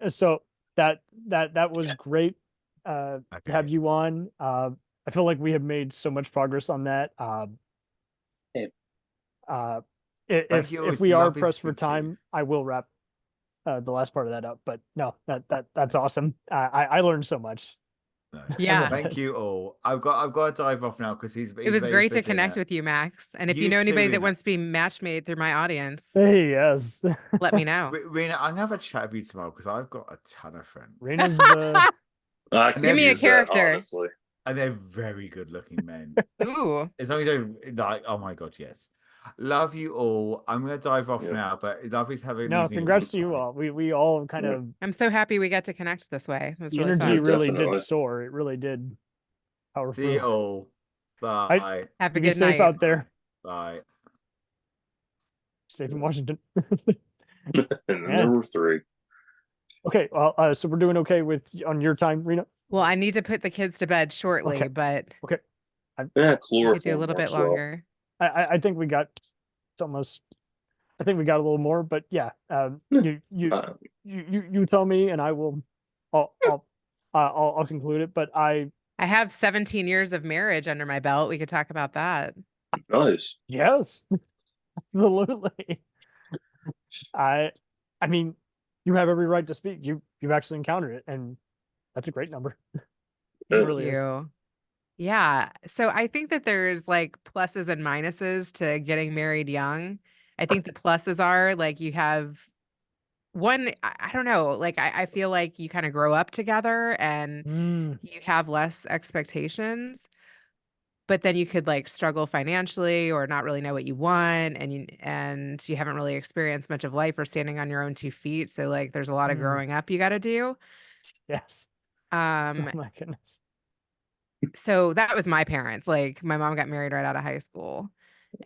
So that was great to have Okay. you on. I feel like we have made so much progress on that. Yeah. Uh, Thank you. if It's we are lovely to pressed for speak to you. time, I will wrap the last part of that up. But no, that's awesome. I learned so much. No. I Yeah. really Thank did. you all. I've got to dive off now because It he's was ready great for to connect dinner. with you, Max. And if you You know too, anybody that Reena. wants to be match made through my audience, Hey, yes, let me know. Reena, I'm gonna have a chat with you tomorrow because I've got a ton of friends. Rena's the I And Give could they're me a use that, character. honestly. and they're very good looking men. Ooh. As long as they're like, oh my god, yes. Love you all. I'm gonna dive off Yep. now, but lovely to have an no. evening with you. Congrats to you all. We all kind Yeah. of I'm so happy we got to connect this way. It was the really energy Yeah, fun. really did definitely. soar. It really did power See you through. all. I Bye. Have a You be good safe night. out there. Bye. Safe in Washington. And then there Man. were three. Okay. Well, so we're doing okay with on your time, Rena. Well, I need to put the kids to bed Okay. shortly, but Okay. I Yeah, we could do a chloroform little bit works well. longer. I think we got it's almost. I think we got a little more, but yeah. Yeah. You Uh, you tell me, and I will. I'll I'll I'll conclude it. But I have 17 years of marriage under my belt. We could talk about that. nice. yes, absolutely. I I mean, you have every right to speak. You've actually encountered it, and that's a great number. It Yeah. Thank really is. you. Yeah. So I think that there's like pluses and minuses to getting married young. I think the pluses are like you have one, I don't know, like I feel like you kind of grow up together and Mm, you have less expectations, but then you could like struggle financially or not really know what you want and you haven't really experienced much of life or standing on your own 2 feet. So like there's a lot of mm, growing up you got to do. yes. Oh Um, my goodness. so that was my parents. Like my mom got married right out of high school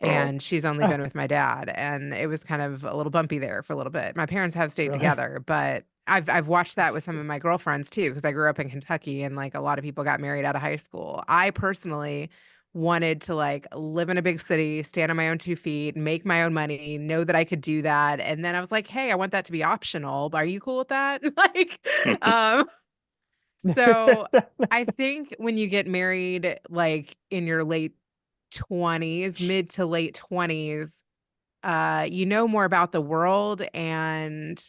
Oh, and she's only Ah, been with my dad and it was kind of a little bumpy there for a little bit. My parents have stayed really? together, but I've watched that with some of my girlfriends too because I grew up in Kentucky and like a lot of people got married out of high school. I personally wanted to like live in a big city, stand on my own 2 feet, make my own money, know that I could do that. And then I was like, hey, I want that to be optional. Are you cool with that? Like, um, so I think when you get married, like in your late 20s, mid to late 20s, you know more about the world and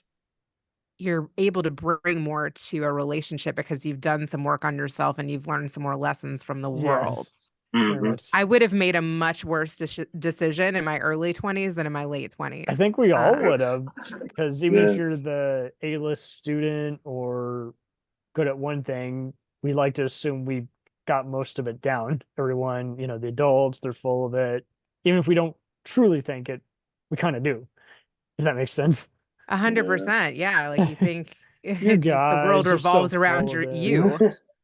you're able to bring more to a relationship because you've done some work on yourself and you've learned some more lessons from the world. Yes, very hmm much. I would have made a much worse decision in my early 20s than in my late I 20s. think we all would Yes. have, because even if you're Yes. the A-list student or good at one thing, we like to assume we got most of it down. Everyone, the adults, they're full of it. Even if we don't truly think it, we kind of do, if that makes sense. 100%. Yeah. Like you think You just the world guys are so revolves around full of it. you.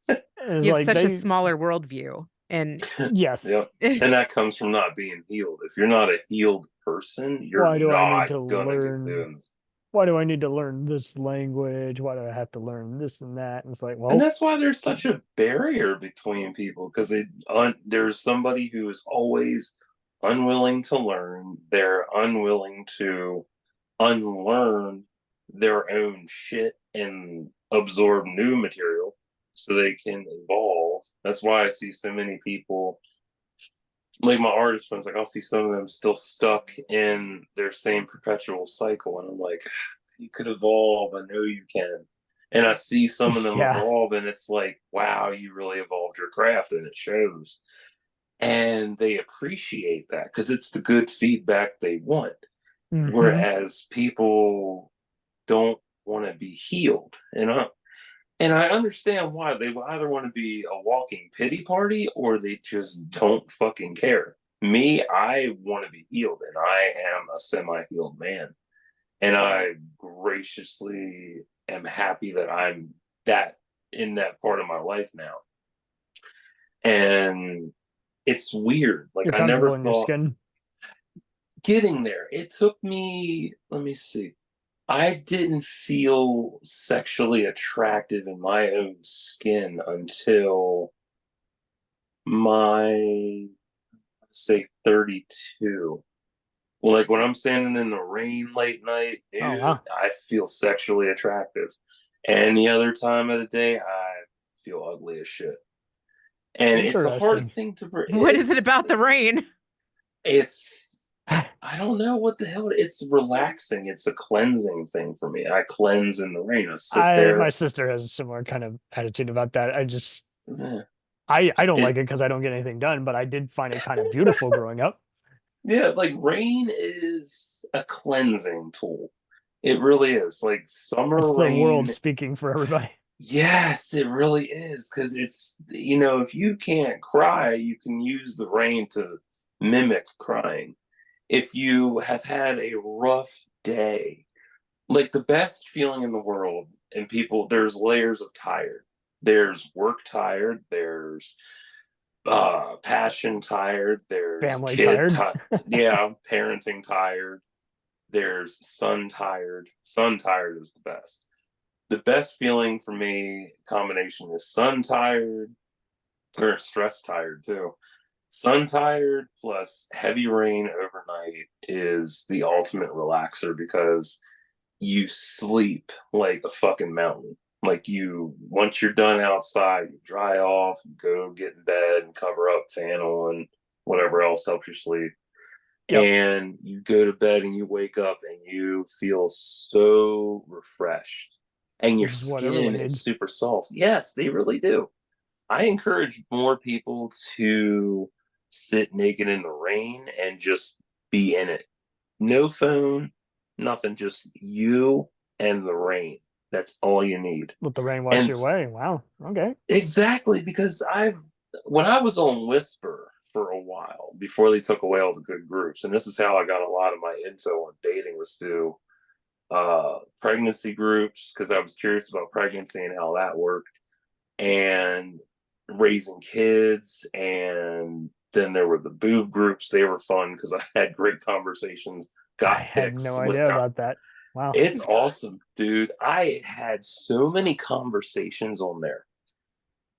And it's You have like such a they, smaller worldview. And yes. Yep. And that comes from not being healed. If you're not a healed person, you're Why do I need not to gonna get learn? doing this. Why do I need to learn this language? Why do I have to learn this and that? And it's like, And well, that's why there's such a barrier between people because there's somebody who is always unwilling to learn. They're unwilling to unlearn their own shit and absorb new material so they can evolve. That's why I see so many people, like my artist friends, like I'll see some of them still stuck in their same perpetual cycle. And I'm like, you could evolve. I know you can. And I see some of them yeah. evolve, and it's like, wow, you really evolved your craft, and it shows. And they appreciate that because it's the good feedback they want. Hmm. Whereas people don't want to be healed. And I understand why. They either want to be a walking pity party or they just don't fucking care. Me, I want to be healed, and I am a semi-healed man. And I graciously am happy that I'm that in that part of my life now. And it's weird. Like You're I never comfortable in your thought skin. getting there. It took me, let me see. I didn't feel sexually attractive in my own skin until my, say, 32. Well, like when I'm standing in the rain late night, Oh dude, wow. I feel sexually attractive. Any other time of the day, I feel ugly as shit. And it's a hard Interesting. thing to. What is it about the rain? It's I don't know what the hell. It's relaxing. It's a cleansing thing for me. I cleanse in the rain. I sit My there. sister has a similar kind of attitude about that. Yeah. I don't It, like it because I don't get anything done, but I did find it kind of beautiful growing up. yeah, like rain is a cleansing tool. It really is. Like It's summer the world rain. speaking for everybody. Yes, it really is. Because if you can't cry, you can use the rain to mimic crying. If you have had a rough day, like the best feeling in the world, and people, there's layers of tired. There's work tired, there's passion tired, there's Family tired. yeah, parenting tired, there's sun tired. Sun tired is the best. The best feeling for me combination is sun tired, or stress tired too. Sun tired plus heavy rain overnight is the ultimate relaxer because you sleep like a fucking mountain. Like once you're done outside, you dry off, you go get in bed and cover up, fan on, whatever else helps you sleep. Yep. And you go to bed and you wake up and you feel so refreshed. And your Which is what everyone skin is needs. super soft. Yes, they really do. I encourage more people to sit naked in the rain and just be in it. No phone, nothing, just you and the rain. That's all you need. Let the rain wash And you away. Wow. Okay. exactly, because when I was on Whisper for a while before they took away all the good groups, and this is how I got a lot of my info on dating was through pregnancy groups because I was curious about pregnancy and how that worked, and raising kids, and then there were the boob groups. They were fun because I had great conversations, I got had pics no with. idea about that. Wow. It's awesome, dude. I had so many conversations on there,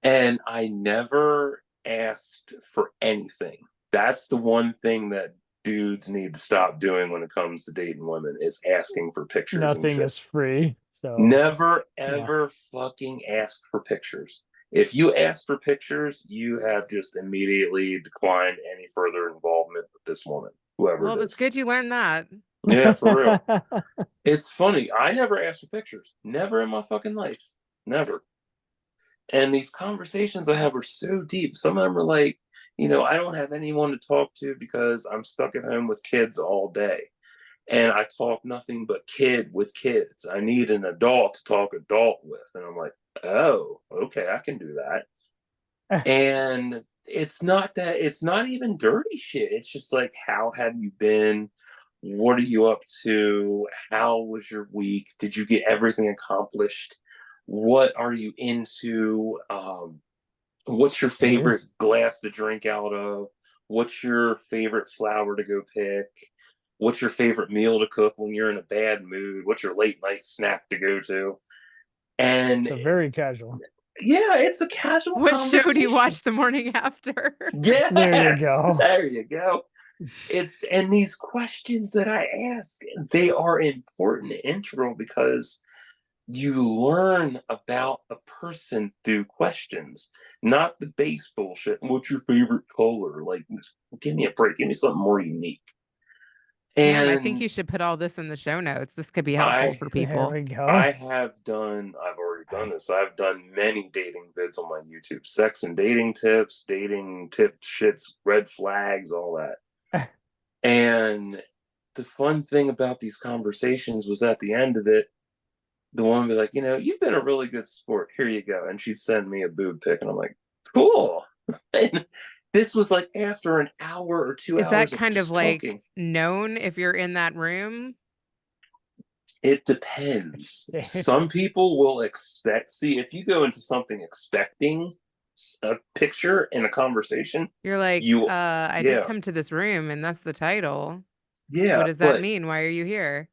and I never asked for anything. That's the one thing that dudes need to stop doing when it comes to dating women is asking for pictures and Nothing shit. is free. So Never yeah. ever fucking ask for pictures. If you ask for pictures, you have just immediately declined any further involvement with this woman, whoever Well, it that's is. good you learned that. Yeah, for real. It's funny. I never asked for pictures. Never in my fucking life. Never. And these conversations I have are so deep. Some of them are like, I don't have anyone to talk to because I'm stuck at home with kids all day. And I talk nothing but kid with kids. I need an adult to talk adult with. And I'm like, oh, okay, I can do that. And it's not even dirty shit. It's just like, how have you been? What are you up to? How was your week? Did you get everything accomplished? What are you into? What's your favorite Serious? glass to drink out of? What's your favorite flower to go pick? What's your favorite meal to cook when you're in a bad mood? What's your late night snack to go to? And So very casual. yeah, it's a casual What show do you conversation. watch the morning after? There you Yes, go. there you go. And these questions that I ask, they are important, integral, because you learn about a person through questions, not the base bullshit. What's your favorite color? Like, give me a break. Give me something more unique. Damn, I think And you should put all this in the show notes. This could be helpful I for There people. we go. I've already done this. I've done many dating vids on my YouTube, sex and dating tips, dating tip shits, red flags, all that. And the fun thing about these conversations was at the end of it, the woman would be like, you've been a really good sport. Here you go. And she'd send me a boob pic, and I'm like, cool. And this was like after an hour or two Is that hours of kind of just like talking. known if you're in that room? It depends. It's Some people will see, if you go into something expecting a picture in a conversation, You're like, you, I did yeah, come to this room and that's the title. What yeah. does that But mean? Why are you here?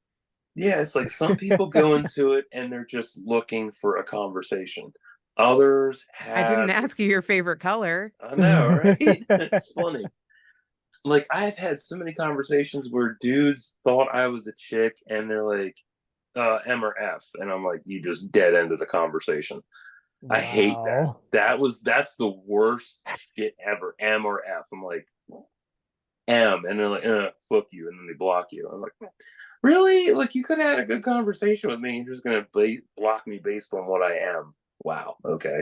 yeah, it's like some people go into it and they're just looking for a conversation. Others I didn't have, ask you your favorite color. I know, right? It's funny. like I've had so many conversations where dudes thought I was a chick and they're like, M or F, and I'm like, you just dead ended the conversation. I hate that. Wow. That's the worst shit ever. M or F. I'm like, M, and they're like, fuck you, and then they block you. I'm like, really? Like you could have had a good conversation with me. You're just gonna block me based on what I am. Wow. Okay.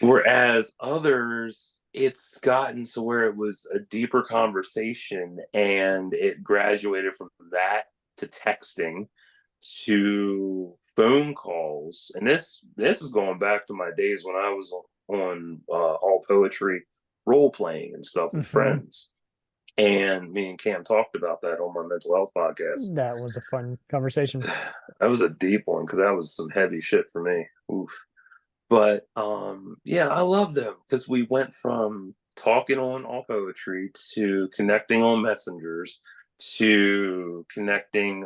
Whereas others, it's gotten to where it was a deeper conversation, and it graduated from that to texting to phone calls. And this is going back to my days when I was on all poetry role playing and stuff with Mhm. friends. And me and Cam talked about that on my mental health podcast. That was a fun conversation. That was a deep one because that was some heavy shit for me. Oof. But yeah, I love them because we went from talking on all poetry to connecting on messengers to connecting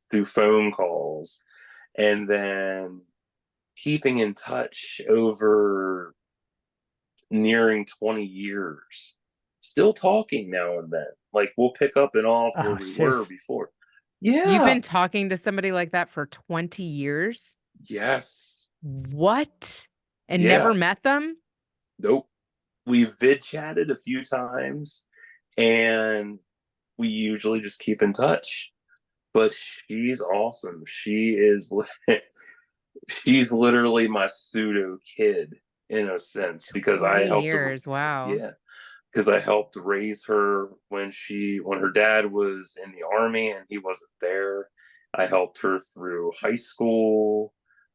through phone calls, and then keeping in touch over nearing 20 years. Still talking now and then. Like we'll pick up and off where Oh, we were jeez. before. You've Yeah. been talking to somebody like that for 20 years? Yes. What? And Yeah. never met them? Nope. We've vid chatted a few times, and we usually just keep in touch. But she's awesome. She's literally my pseudo kid in a sense because I 20 helped years. Wow. yeah, because I helped raise her when her dad was in the army and he wasn't there. I helped her through high school.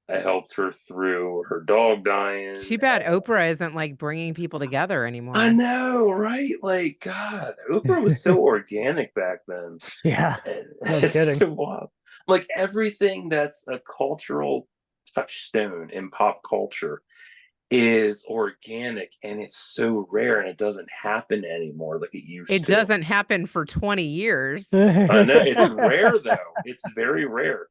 I helped her through her dog dying. Too bad Oprah isn't like bringing people together I anymore. know, right? Like, God, Oprah was so organic back then. Yeah, And no it's kidding. so wild. Like everything that's a cultural touchstone in pop culture is organic, and it's so rare and it doesn't happen anymore like it used It to. doesn't happen for 20 years. I know it's rare though. It's very rare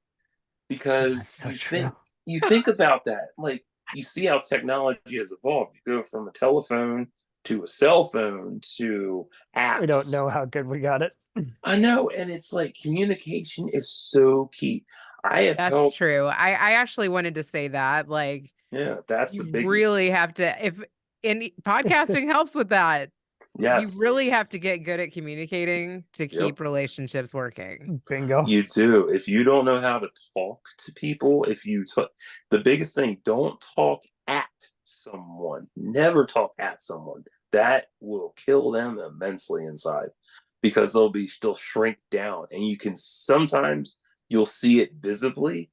That's because so true. you think about that. Like you see how technology has evolved. You go from a telephone to a cell phone to We don't apps. know how good we got it. I know, and it's like communication is so key. I have That's helped. true. I actually wanted to say that. Like, Yeah, that's the you biggie. really have to, if any podcasting helps with that, you Yes. really have to get good at communicating to Yep. keep relationships working. Bingo. You do. If you don't know how to talk to people, the biggest thing, don't talk at someone. Never talk at someone. That will kill them immensely inside because they'll shrink down, and sometimes you'll see it visibly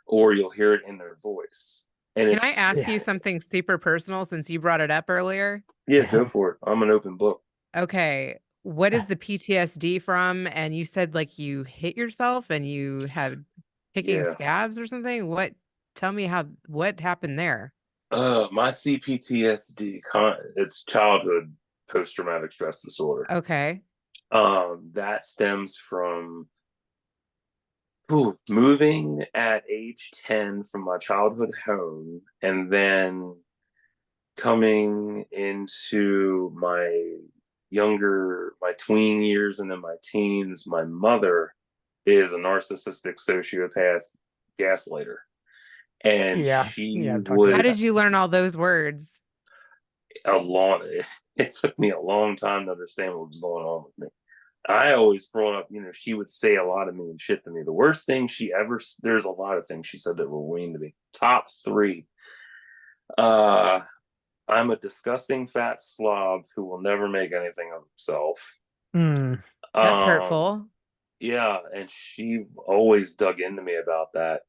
or you'll hear it in their voice. And Can I it's ask Yeah. you something super personal since you brought it up earlier? yeah, Yeah. go for it. I'm an open book. Okay. What is the PTSD from? And you said like you hit yourself and you had picking Yeah. scabs or something. Tell me what happened there? My CPTSD, it's childhood post-traumatic stress disorder. Okay. That stems from moving at age 10 from my childhood home, and then coming into my tween years and then my teens. My mother is a narcissistic sociopath gaslighter, and Yeah. she Yeah, I've talked How about would that. did you learn all those words? a long it took me a long time to understand what was going on with me. I always brought up, she would say a lot of mean shit to me. The worst thing there's a lot of things she said that were mean to me. Top three. Uh, I'm a disgusting fat slob who will never make anything of himself. Mm. That's Um, hurtful. yeah, and she always dug into me about that.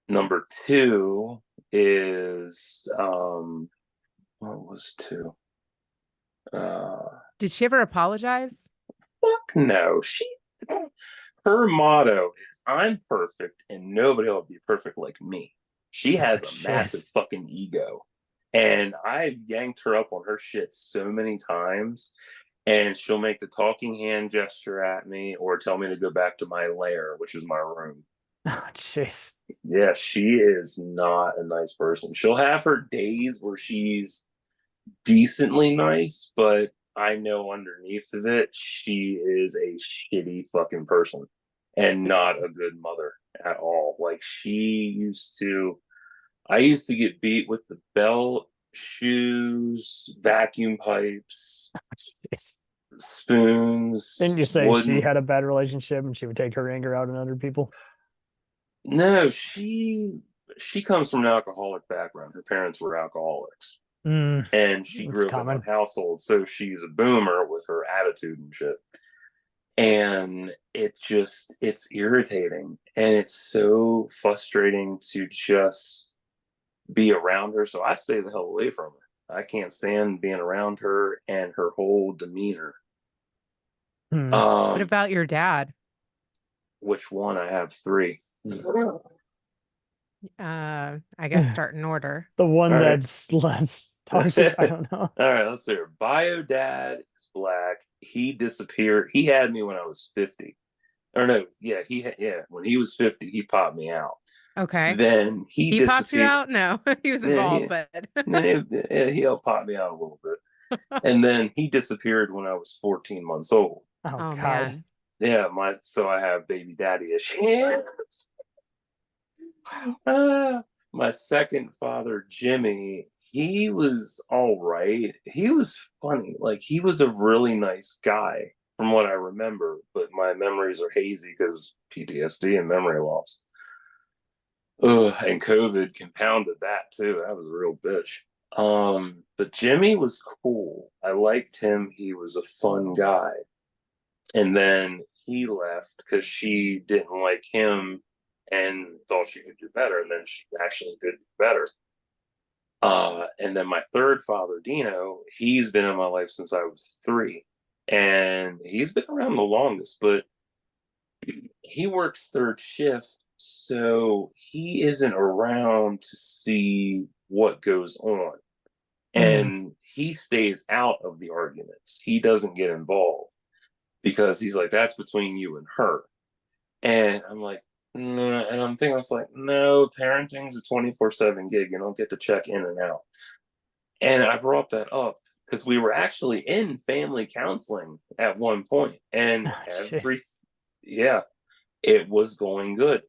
Number two is, what was two? Did she ever apologize? Fuck no. Her motto is I'm perfect and nobody will be perfect like me. She Oh, has a massive jeez. fucking ego. And I've yanked her up on her shit so many times, and she'll make the talking hand gesture at me or tell me to go back to my lair, which is my room. Oh, jeez. Yeah, she is not a nice person. She'll have her days where she's decently nice, but I know underneath of it, she is a shitty fucking person and not a good mother at all. Like I used to get beat with the belt, shoes, vacuum pipes, Jeez. Didn't spoons, you say she wooden. had a bad relationship and she would take her anger out on other people? No, she comes from an alcoholic background. Her parents were alcoholics, Mm, and she that's grew up in that common. household, so she's a boomer with her attitude and shit. And it's irritating, and it's so frustrating to just be around her. So I stay the hell away from her. I can't stand being around her and her whole demeanor. Hmm. What Um, about your dad? which one? I have three. All I guess start in order. The one right. that's less toxic. I don't know. All right, let's see. Bio dad is black. He disappeared. He had me when I was 50. Or no, yeah, when he was 50, he popped me out. Okay. Then he He popped you disappeared. out? No, he was Yeah, involved, but he helped pop me out a little bit. And then he disappeared when I was 14 months old. Oh oh God. man. Yeah, so I have baby daddy issues. Uh, my second father, Jimmy, he was all right. He was funny. Like, he was a really nice guy from what I remember, but my memories are hazy because PTSD and memory loss. Ugh, and COVID compounded that too. That was a real bitch. But Jimmy was cool. I liked him. He was a fun guy. And then he left because she didn't like him and thought she could do better. And then she actually did better. And then my third father, Dino, he's been in my life since I was 3. And he's been around the longest, but he works third shift. So he isn't around to see what goes on. Hmm. And he stays out of the arguments. He doesn't get involved because he's like, that's between you and her. And I'm like, nah. And I'm thinking, I was like, no, parenting's a 24/7 gig. You don't get to check in and out. And I brought that up because we were actually in family counseling at one point, and Ah, jeez. yeah, it was going good.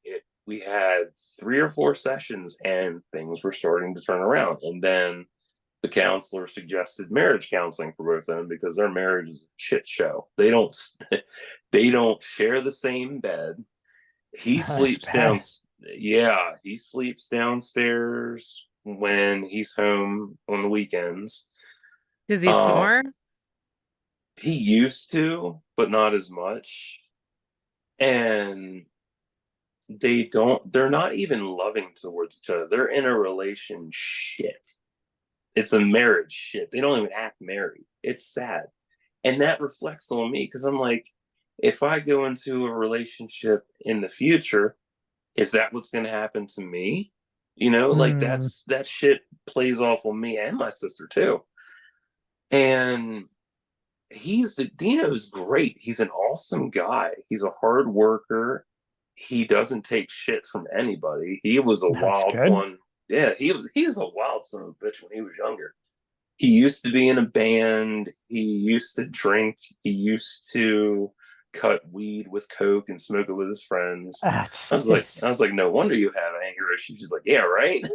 We had 3 or 4 sessions, and things were starting to turn around. And then the counselor suggested marriage counseling for both of them because their marriage is a shit show. They don't they don't share the same bed. He That's sleeps down. bad. Yeah, he sleeps downstairs when he's home on the weekends. Does he Uh, snore? he used to, but not as much. And they're not even loving towards each other. They're in a relationship. It's a marriage shit. They don't even act married. It's sad. And that reflects on me because I'm like, if I go into a relationship in the future, is that what's going to happen to me? Like Hmm. that shit plays off on me and my sister too. And Dino's great. He's an awesome guy. He's a hard worker. He doesn't take shit from anybody. He was a That's wild good. one. Yeah, he was a wild son of a bitch when he was younger. He used to be in a band. He used to drink. He used to cut weed with coke and smoke it with his friends. Ah, I jeez. was like, no wonder you have anger issues. She's like, yeah, right.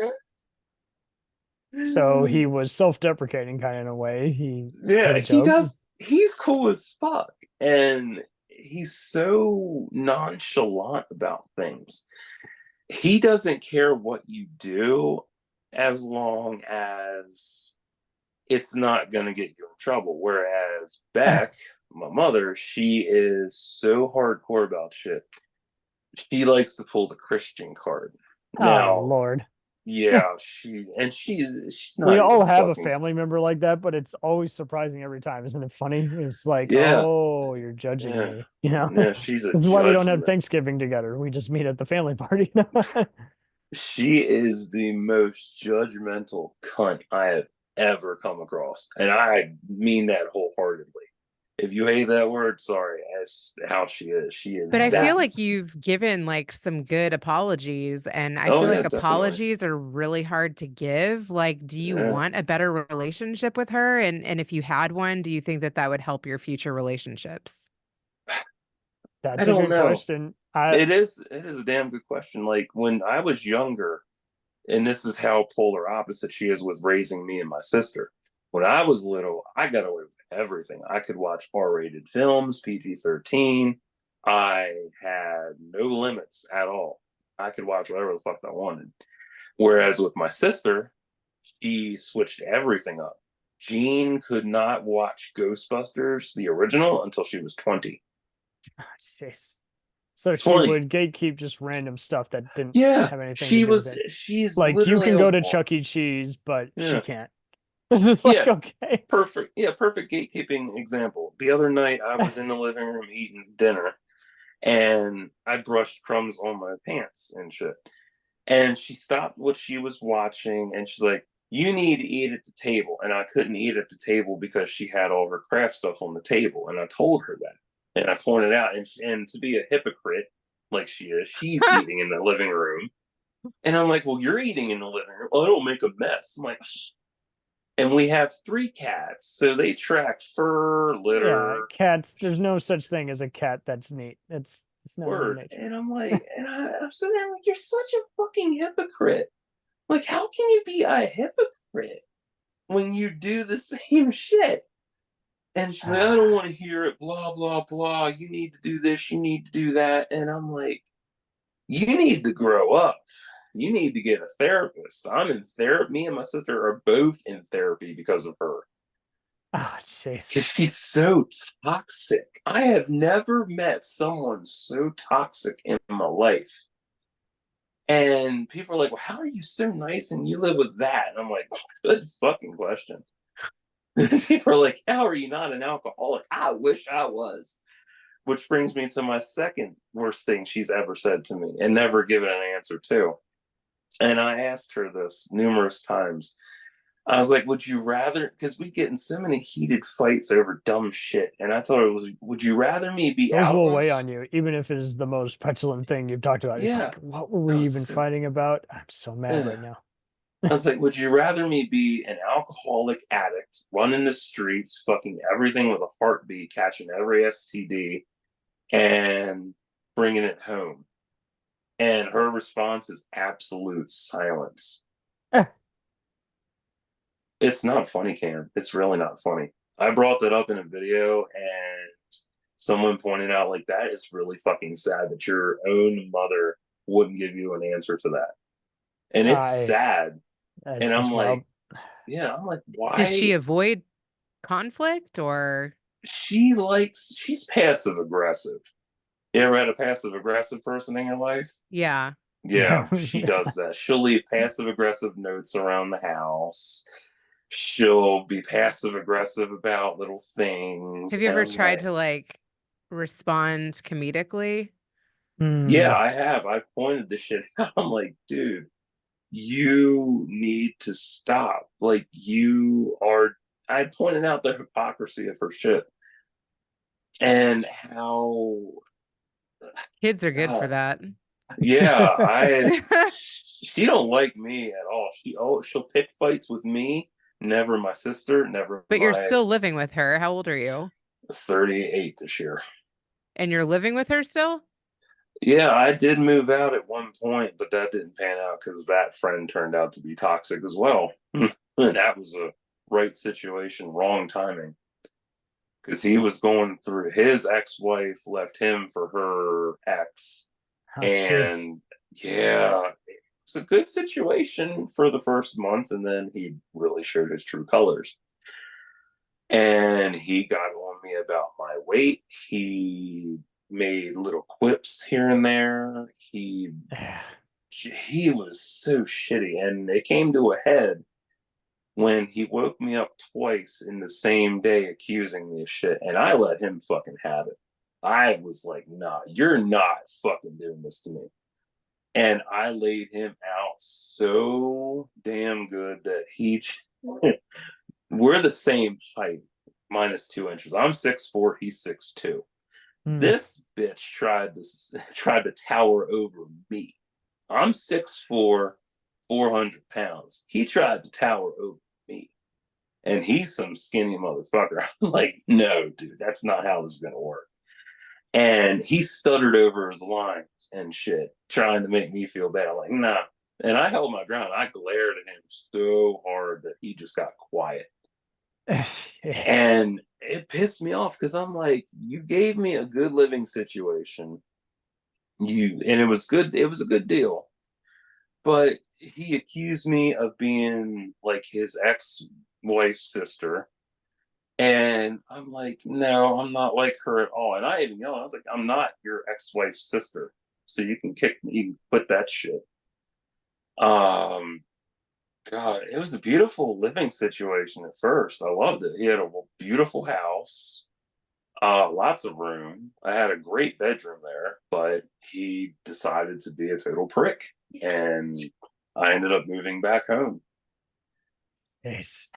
So he was self-deprecating kind of in a way. He made Yeah, a he joke. does. He's cool as fuck, and he's so nonchalant about things. He doesn't care what you do as long as it's not going to get you in trouble. Whereas Beck, my mother, she is so hardcore about shit. She likes to pull the Christian card. Oh Now, Lord. yeah, she's We not even all a have a fucking. family member like that, but it's always surprising every time, isn't it funny? It's like, Yeah, oh, you're judging yeah, me, you know? yeah. She's a This is why we don't have judgment. Thanksgiving together. We just meet at the family party. She is the most judgmental cunt I have ever come across, and I mean that wholeheartedly. If you hate that word, sorry. That's how she is. She is But I that. feel like you've given like some good apologies, and I Oh feel yeah, like definitely. apologies are really hard to give. Like, do you Yeah. want a better relationship with her? And if you had one, do you think that that would help your future relationships? I That's a don't good know. question. It is a damn good question. Like when I was younger, and this is how polar opposite she is with raising me and my sister. When I was little, I got away with everything. I could watch R-rated films, PG-13. I had no limits at all. I could watch whatever the fuck I wanted. Whereas with my sister, she switched everything up. Jean could not watch Ghostbusters, the original, until she was 20. Oh, jeez. So she 20. would gatekeep just random stuff that didn't Yeah, have anything to do with it. she's Like you literally can a, go to Chuck E. Cheese, but she yeah, can't. It's like, yeah, okay. perfect gatekeeping example. The other night I was in the living room eating dinner and I brushed crumbs on my pants and shit. And she stopped what she was watching and she's like, "You need to eat at the table." And I couldn't eat at the table because she had all her craft stuff on the table. And I told her that. And I pointed out, and to be a hypocrite like she is, she's eating in the living room. And I'm like, "Well, you're eating in the living room. Well, I don't make a mess." I'm like, and we have 3 cats, so they track fur, Yeah, litter, cats, there's no such thing as a cat that's neat. It's not in word. nature. And I'm like, I'm sitting there like, you're such a fucking hypocrite. Like, how can you be a hypocrite when you do the same shit? And she's like, I don't want to hear it, blah, blah, blah. You need to do this, you need to do that. And I'm like, you need to grow up. You need to get a therapist. I'm in therapy. Me and my sister are both in therapy because of her. Oh, jeez. Because she's so toxic. I have never met someone so toxic in my life. And people are like, well, how are you so nice and you live with that? And I'm like, good fucking question. People are like, how are you not an alcoholic? I wish I was. Which brings me to my second worst thing she's ever said to me and never given an answer to. And I asked her this numerous times. I was like, would you rather, because we get in so many heated fights over dumb shit. And I told her, would you rather me be Those out will on, weigh on you, even if it is the most petulant thing you've talked about. It's yeah, like, what were we no, even so, fighting about? I'm so mad right now. I was like, would you rather me be an alcoholic addict, running the streets, fucking everything with a heartbeat, catching every STD, and bringing it home? And her response is absolute silence. It's not funny, Cam. It's really not funny. I brought that up in a video and someone pointed out, like, that is really fucking sad that your own mother wouldn't give you an answer to that. And it's I sad. And It's I'm just wild. like, yeah, I'm like, Does she why? avoid conflict or She's passive aggressive. You ever had a passive aggressive person in your life? yeah. Yeah, Yeah, she yeah. does that. She'll leave passive aggressive notes around the house. She'll be passive aggressive about little things. Have you And ever I'm tried like, to like respond comedically? yeah, Hmm. I have. I've pointed this shit out. I'm like, dude, you need to stop. Like, I pointed out the hypocrisy of her shit and how, Kids are good for God, that. yeah, she don't like me at all. She'll pick fights with me, never my sister, never But you're my still living with her. How old are you? 38 this year. And you're living with her still? Yeah, I did move out at one point, but that didn't pan out because that friend turned out to be toxic as well. And that was a right situation, wrong timing. Because he was going through, his ex-wife left him for her ex. Oh, jeez. And yeah, it was a good situation for the first month, and then he really showed his true colors. And he got on me about my weight. He made little quips here and there. He was so shitty, and it came to a head when he woke me up twice in the same day accusing me of shit, and I let him fucking have it. I was like, nah, you're not fucking doing this to me. And I laid him out so damn good that we're the same height. minus 2 inches. I'm 6'4", he's 6'2". Hmm. This bitch tried to tower over me. I'm 6'4", 400 pounds. He tried to tower over me. And he's some skinny motherfucker. I'm like, no, dude, that's not how this is gonna work. And he stuttered over his lines and shit, trying to make me feel bad. I'm like, nah. And I held my ground. I glared at him so hard that he just got quiet. Yes. And it pissed me off because I'm like, you gave me a good living situation. And it was good, it was a good deal. But he accused me of being like his ex-wife's sister. And I'm like, no, I'm not like her at all. And I even yelled, I was like, I'm not your ex-wife's sister. So you can kick me, you can quit that shit. Um, God, it was a beautiful living situation at first. I loved it. He had a beautiful house, lots of room. I had a great bedroom there, but he decided to be a total prick. And I ended up moving back home. Yes.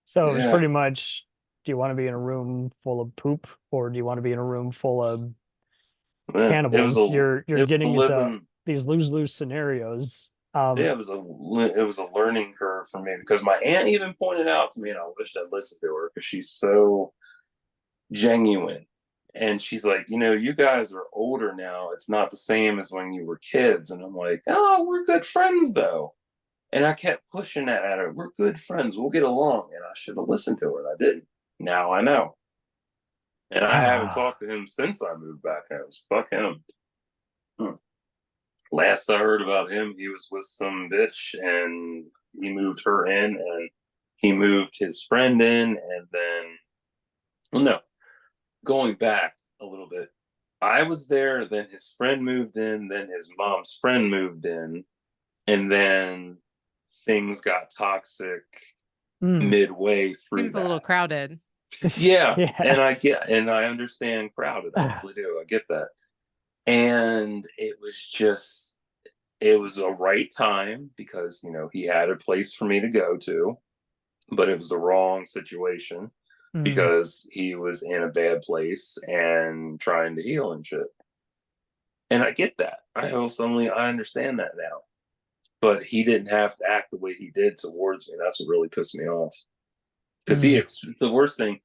So it was Yeah. pretty much, do you want to be in a room full of poop, or do you want to be in a room full of Yeah, cannibals? You're it was a getting into living. these lose-lose scenarios. Yeah, it was a learning curve for me because my aunt even pointed out to me, and I wished I'd listened to her because she's so genuine. And she's like, you guys are older now. It's not the same as when you were kids. And I'm like, oh, we're good friends though. And I kept pushing that at her. We're good friends. We'll get along. And I should have listened to her, and I didn't. Now I know. And I haven't Ah, talked to him since I moved back home. So fuck him. Hmm. Last I heard about him, he was with some bitch and he moved her in and he moved his friend in. And then, well, no, going back a little bit, I was there, then his friend moved in, then his mom's friend moved in, and then things got toxic mm. midway through Seems a little that. crowded. Yeah, Yes. and I understand crowded. I really do. I get that. And it was a right time because he had a place for me to go to, but it was the wrong situation Mm. because he was in a bad place and trying to heal and shit. And I get that. I understand that now. But he didn't have to act the way he did towards me. That's what really pissed me off. Because Mm. the worst thing,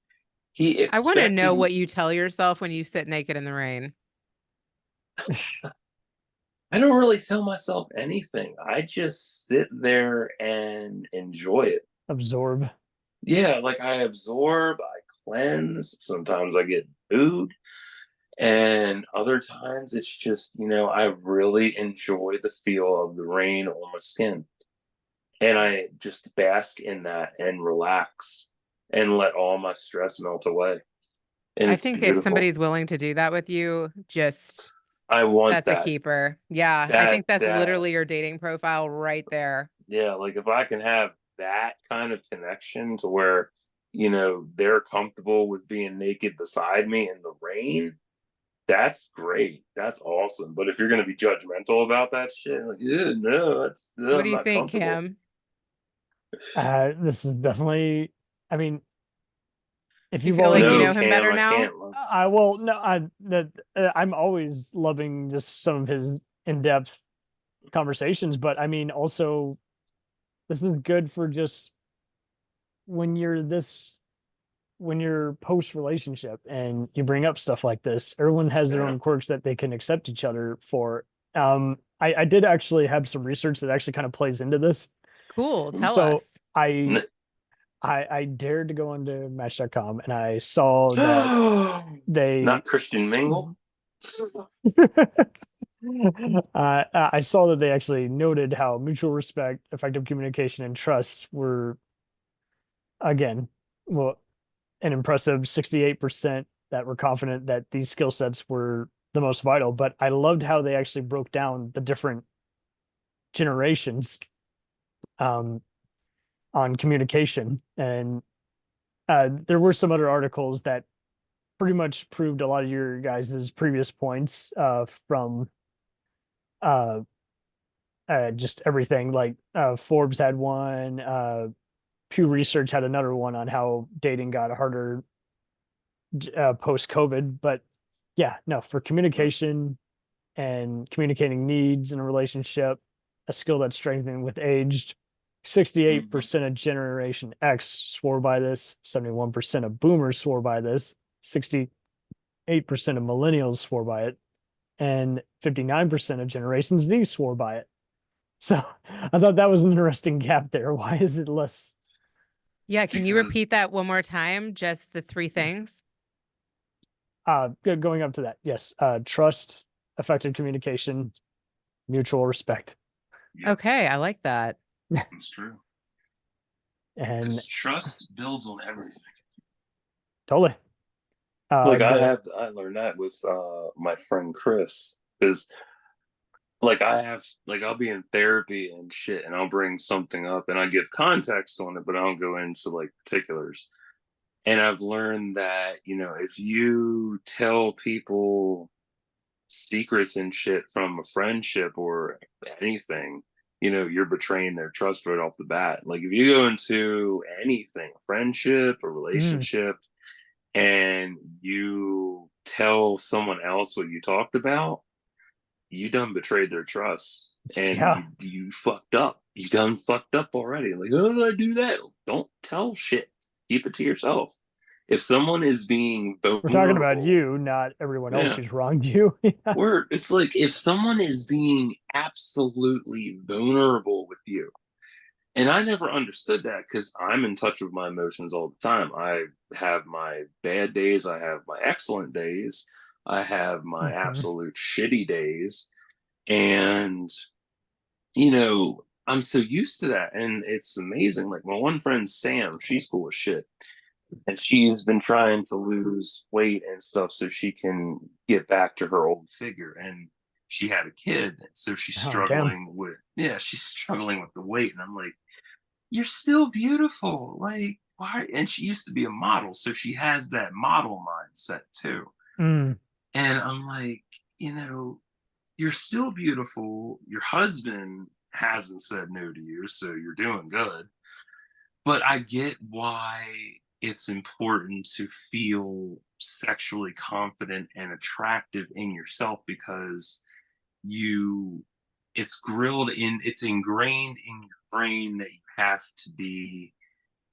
he I want to know expected. what you tell yourself when you sit naked in the rain. I don't really tell myself anything. I just sit there and enjoy it. Absorb. Yeah, like I absorb, I cleanse. Sometimes I get food, and other times it's just, I really enjoy the feel of the rain on my skin. And I just bask in that and relax and let all my stress melt away. And I it's think if beautiful. somebody's willing to do that with you, just I want that's a that. keeper. Yeah, I That think that's that literally your dating profile right there. Yeah, like if I can have that kind of connection to where, they're comfortable with being naked beside me in the rain, that's great. That's awesome. But if you're going to be judgmental about that shit, like, no, What do I'm you not think, comfortable. Kim? This is definitely, I mean, if You you've feel like you No, already, know him Cam, better I now? can't. I will, no, I'm always loving just some of his in-depth conversations, but I mean, also, this is good for just when you're this, when you're post relationship and you bring up stuff like this, everyone has their Yeah. own quirks that they can accept each other for. I did actually have some research that actually kind of plays into this. Cool. Tell So us. I dared to go into Match.com and I saw that they Not Christian Mingle. I saw that they actually noted how mutual respect, effective communication, and trust were again, well, an impressive 68% that were confident that these skill sets were the most vital. But I loved how they actually broke down the different generations um, on communication. And there were some other articles that pretty much proved a lot of your guys' previous points from uh, just everything. Like Forbes had one, Pew Research had another one on how dating got harder post COVID. But yeah, no, for communication and communicating needs in a relationship, a skill that's strengthened with age. 68% of Generation X swore by this, 71% of boomers swore by this, 68% of millennials swore by it, and 59% of Generation Z swore by it. So I thought that was an interesting gap there. Why is it less? Yeah, can you Because- repeat that one more time? Just the three things? Going up to that, yes. Trust, effective communication, mutual respect. Yeah, Okay, I like that. it's true. And Because trust builds on everything. totally. Like The- I learned that with my friend Chris, because like I'll be in therapy and shit, and I'll bring something up and I give context on it, but I don't go into like particulars. And I've learned that, if you tell people secrets and shit from a friendship or anything, you're betraying their trust right off the bat. Like if you go into anything, a friendship, a relationship, and you tell someone else what you talked about, you done betrayed their trust, and Yeah. you fucked up. You done fucked up already. Like, oh, I do that. Don't tell shit. Keep it to yourself. If someone is being vulnerable, We're talking about you, not everyone else Yeah. who's wronged you. or it's like if someone is being absolutely vulnerable with you, and I never understood that because I'm in touch with my emotions all the time. I have my bad days, I have my excellent days, I have my absolute shitty days. And, I'm so used to that. And it's amazing. Like my one friend, Sam, she's cool as shit. And she's been trying to lose weight and stuff so she can get back to her old figure. And she had a kid. So she's Oh, struggling she's struggling with the weight. And I'm like, you're still beautiful. Like, why? And she used to be a model, so she has that model mindset too. Mm. And I'm like, you're still beautiful. Your husband hasn't said no to you, so you're doing good. But I get why it's important to feel sexually confident and attractive in yourself, because it's ingrained in your brain that you have to be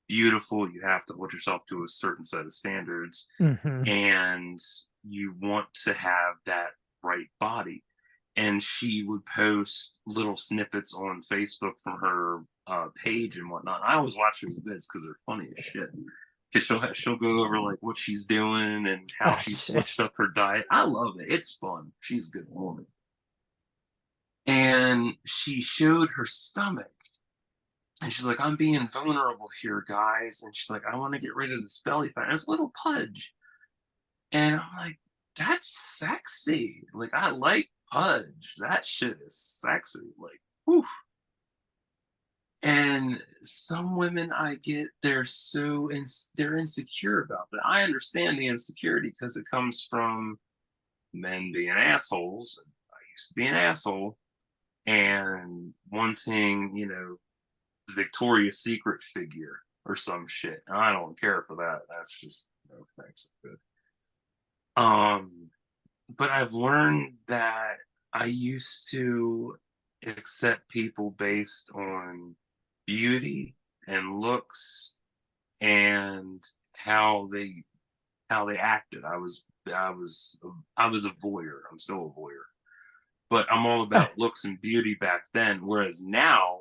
beautiful, you have to hold yourself to a certain set of standards, and you want to have that right body. And she would post little snippets on Facebook from her page and whatnot. I always watch her vids because they're funny as shit. Because she'll go over like what she's doing and how she switched up her diet. I love it. It's fun. She's a good woman. And she showed her stomach. And she's like, I'm being vulnerable here, guys. And she's like, I want to get rid of this belly fat. And it's a little pudge. And I'm like, that's sexy. Like, I like pudge. That shit is sexy. Like, whew. And some women I get, they're insecure about that. I understand the insecurity because it comes from men being assholes. I used to be an asshole and wanting, the Victoria's Secret figure or some shit. And I don't care for that. That's just no thanks. Good. But I've learned that I used to accept people based on beauty and looks and how they acted. I was a voyeur. I'm still a voyeur. But I'm all about looks and beauty back then, whereas now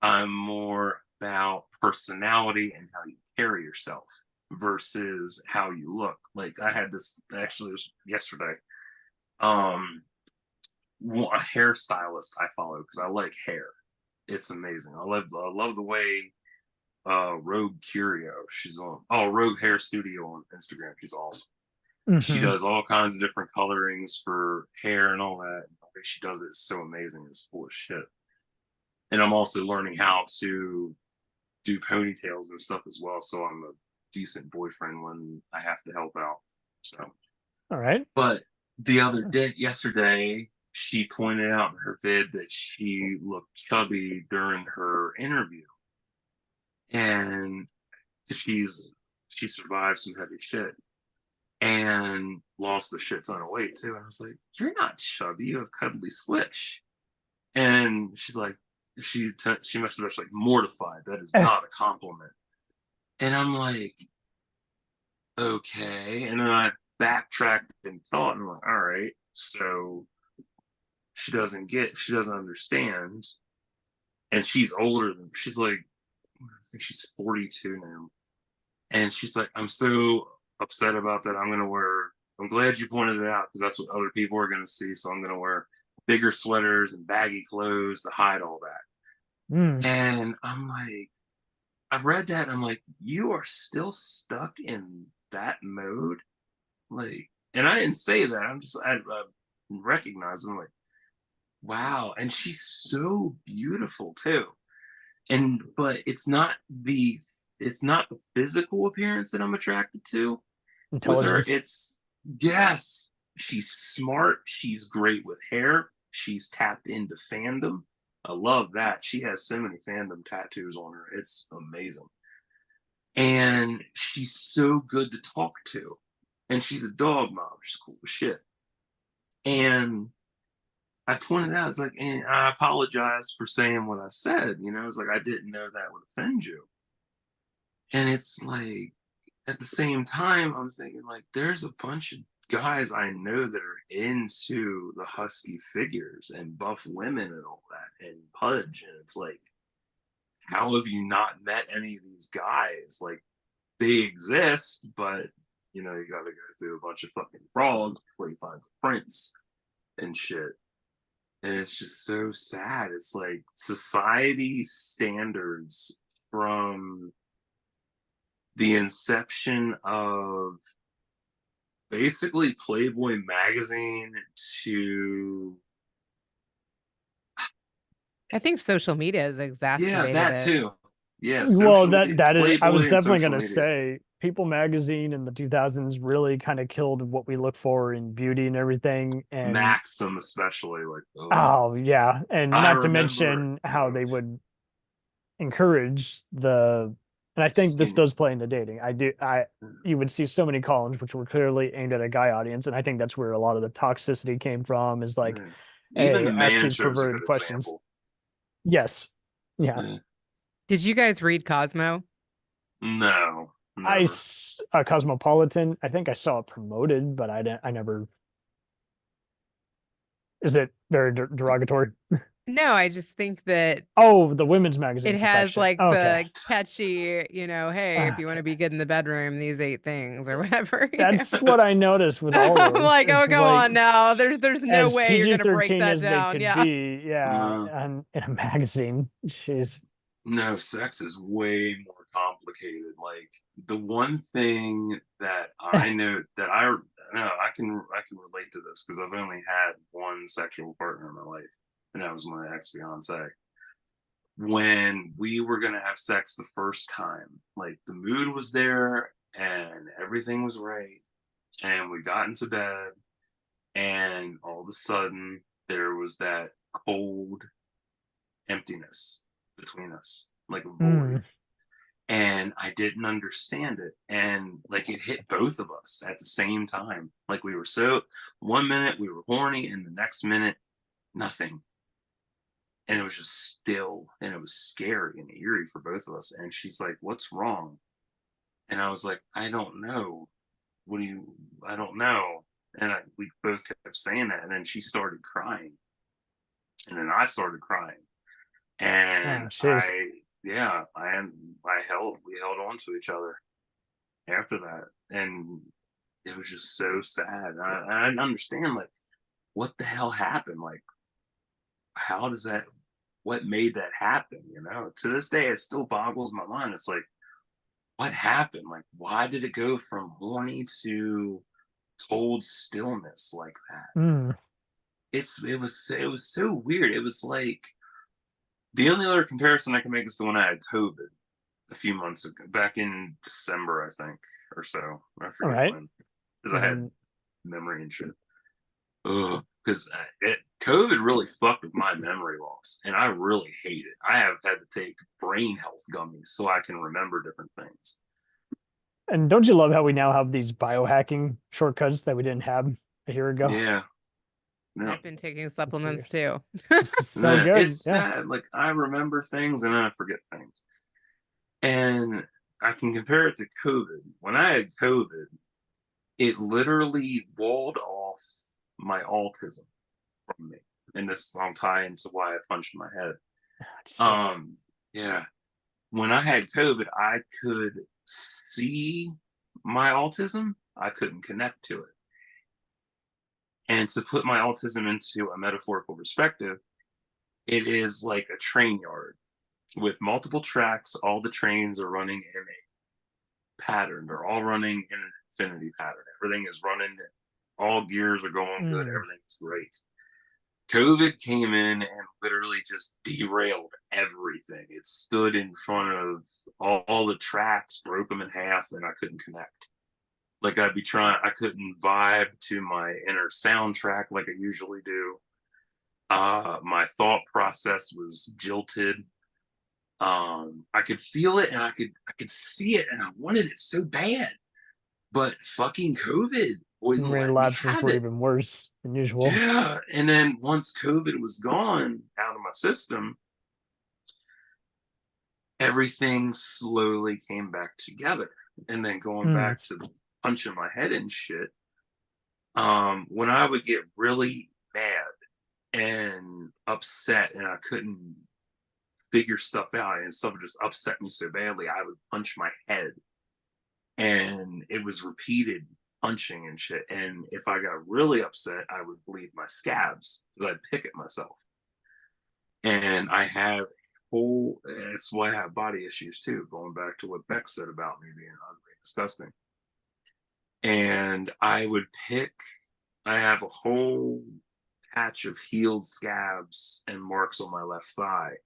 I'm more about personality and how you carry yourself versus how you look. Like I had this actually yesterday. A hairstylist I follow because I like hair. It's amazing. I love the way Rogue Curio. She's on Rogue Hair Studio on Instagram. She's awesome. She does all kinds of different colorings for hair and all that. The way she does it is so amazing. It's full of shit. And I'm also learning how to do ponytails and stuff as well. So I'm a decent boyfriend when I have to help out. So, all right. But yesterday, she pointed out in her vid that she looked chubby during her interview. And she survived some heavy shit. and lost a shit ton of weight too. And I was like, "You're not chubby. You have cuddly squish." And she's like, she messaged us like, "Mortified. That is not a compliment." And I'm like, okay. And then I backtracked and thought, and I'm like, all right, so she doesn't understand. And she's older than, she's like, I think she's 42 now. And she's like, "I'm so upset about that. I'm glad you pointed it out because that's what other people are going to see. So I'm going to wear bigger sweaters and baggy clothes to hide all that." Mm. And I'm like, I've read that. And I'm like, you are still stuck in that mode. Like, and I didn't say that. I recognize. I'm like, wow. And she's so beautiful too. But it's not the physical appearance that I'm attracted to with her. Intelligence. It's, yes, she's smart. She's great with hair. She's tapped into fandom. I love that. She has so many fandom tattoos on her. It's amazing. And she's so good to talk to. And she's a dog mom. She's cool as shit. And I pointed out, it's like, and I apologize for saying what I said. It's like, I didn't know that would offend you. And it's like, at the same time, I was thinking, like, there's a bunch of guys I know that are into the husky figures and buff women and all that and pudge. And it's like, how have you not met any of these guys? Like, they exist, but, you got to go through a bunch of fucking frogs before you find a prince and shit. And it's just so sad. It's like society standards from the inception of basically Playboy magazine to, I think social media has yeah, exacerbated that it. too. Yeah, Well, social media, that is. I was Playboy and definitely social going to media. say, People magazine in the 2000s really kind of killed what we look for in beauty and everything. And Maxim especially, like, oh yeah, and I not to remember, mention how they would encourage the. And I think this skinny. does play into dating. You would see so many columns which were clearly aimed at a guy audience, and I think that's where a lot of the toxicity came from. Is like, Yeah. Even hey, the ask man these show's a perverted good questions. example. Yes, yeah. Yeah. Did you guys read Cosmo? No, never. Cosmopolitan. I think I saw it promoted, but I didn't. I never. Is it very derogatory? No, I just think that Oh, the women's magazine it for fat has shit. like Okay. the catchy, hey, if you want to be Okay. good in the bedroom, these 8 things or whatever. That's what I noticed with all I'm those. like, oh, Is go like on now. There's no as way you're gonna break PG-13 that as they down. could Yeah. be, yeah, Uh, and in a magazine. Jeez. no, sex is way more complicated. Like, the one thing that I know that I know I can relate to this because I've only had one sexual partner in my life, and that was my ex-fiance. When we were gonna have sex the first time, like, the mood was there and everything was right, and we got into bed, and all of a sudden there was that cold emptiness between us, like a void. Mm. And I didn't understand it. And like, it hit both of us at the same time. Like, we were so, one minute we were horny, and the next minute, nothing. And it was just still, and it was scary and eerie for both of us. And she's like, "What's wrong?" And I was like, "I don't know. I don't know." And we both kept saying that. And then she started crying. And then I started crying. Oh, And jeez. we held on to each other after that. And it was just so sad. I didn't understand, like, what the hell happened? Like, how does that, what made that happen? To this day, it still boggles my mind. It's like, what happened? Like, why did it go from horny to cold stillness like that? Mm. It was so weird. It was like, the only other comparison I can make is the one I had COVID a few months ago, back in December, I think, or so. I All forget right. when, because I had And memory and shit. Ugh, because COVID really fucked with my memory loss, and I really hate it. I have had to take brain health gummies so I can remember different things. And don't you love how we now have these biohacking shortcuts that we didn't have a year ago? Yeah. No. I've been taking supplements too. This is so Yeah, good. it's Yeah. sad. Like I remember things and then I forget things. And I can compare it to COVID. When I had COVID, it literally walled off my autism from me. And this will tie into why I punched my head. Jeez. Yeah. When I had COVID, I could see my autism. I couldn't connect to it. And to put my autism into a metaphorical perspective, it is like a train yard with multiple tracks. All the trains are running in a pattern. They're all running in an infinity pattern. Everything is running. All gears are going good. Everything's great. COVID came in and literally just derailed everything. It stood in front of all the tracks, broke them in half, and I couldn't connect. Like I couldn't vibe to my inner soundtrack like I usually do. My thought process was jilted. I could feel it and I could see it and I wanted it so bad. But fucking COVID wouldn't let me Relapses have were it. even worse than usual. Yeah. And then once COVID was gone out of my system, everything slowly came back together. And then going back to punching my head and shit, when I would get really mad and upset and I couldn't figure stuff out and stuff would just upset me so badly, I would punch my head. And it was repeated punching and shit. And if I got really upset, I would bleed my scabs because I'd pick at myself. And I have whole, that's why I have body issues too, going back to what Beck said about me being ugly and disgusting. And I have a whole patch of healed scabs and marks on my left thigh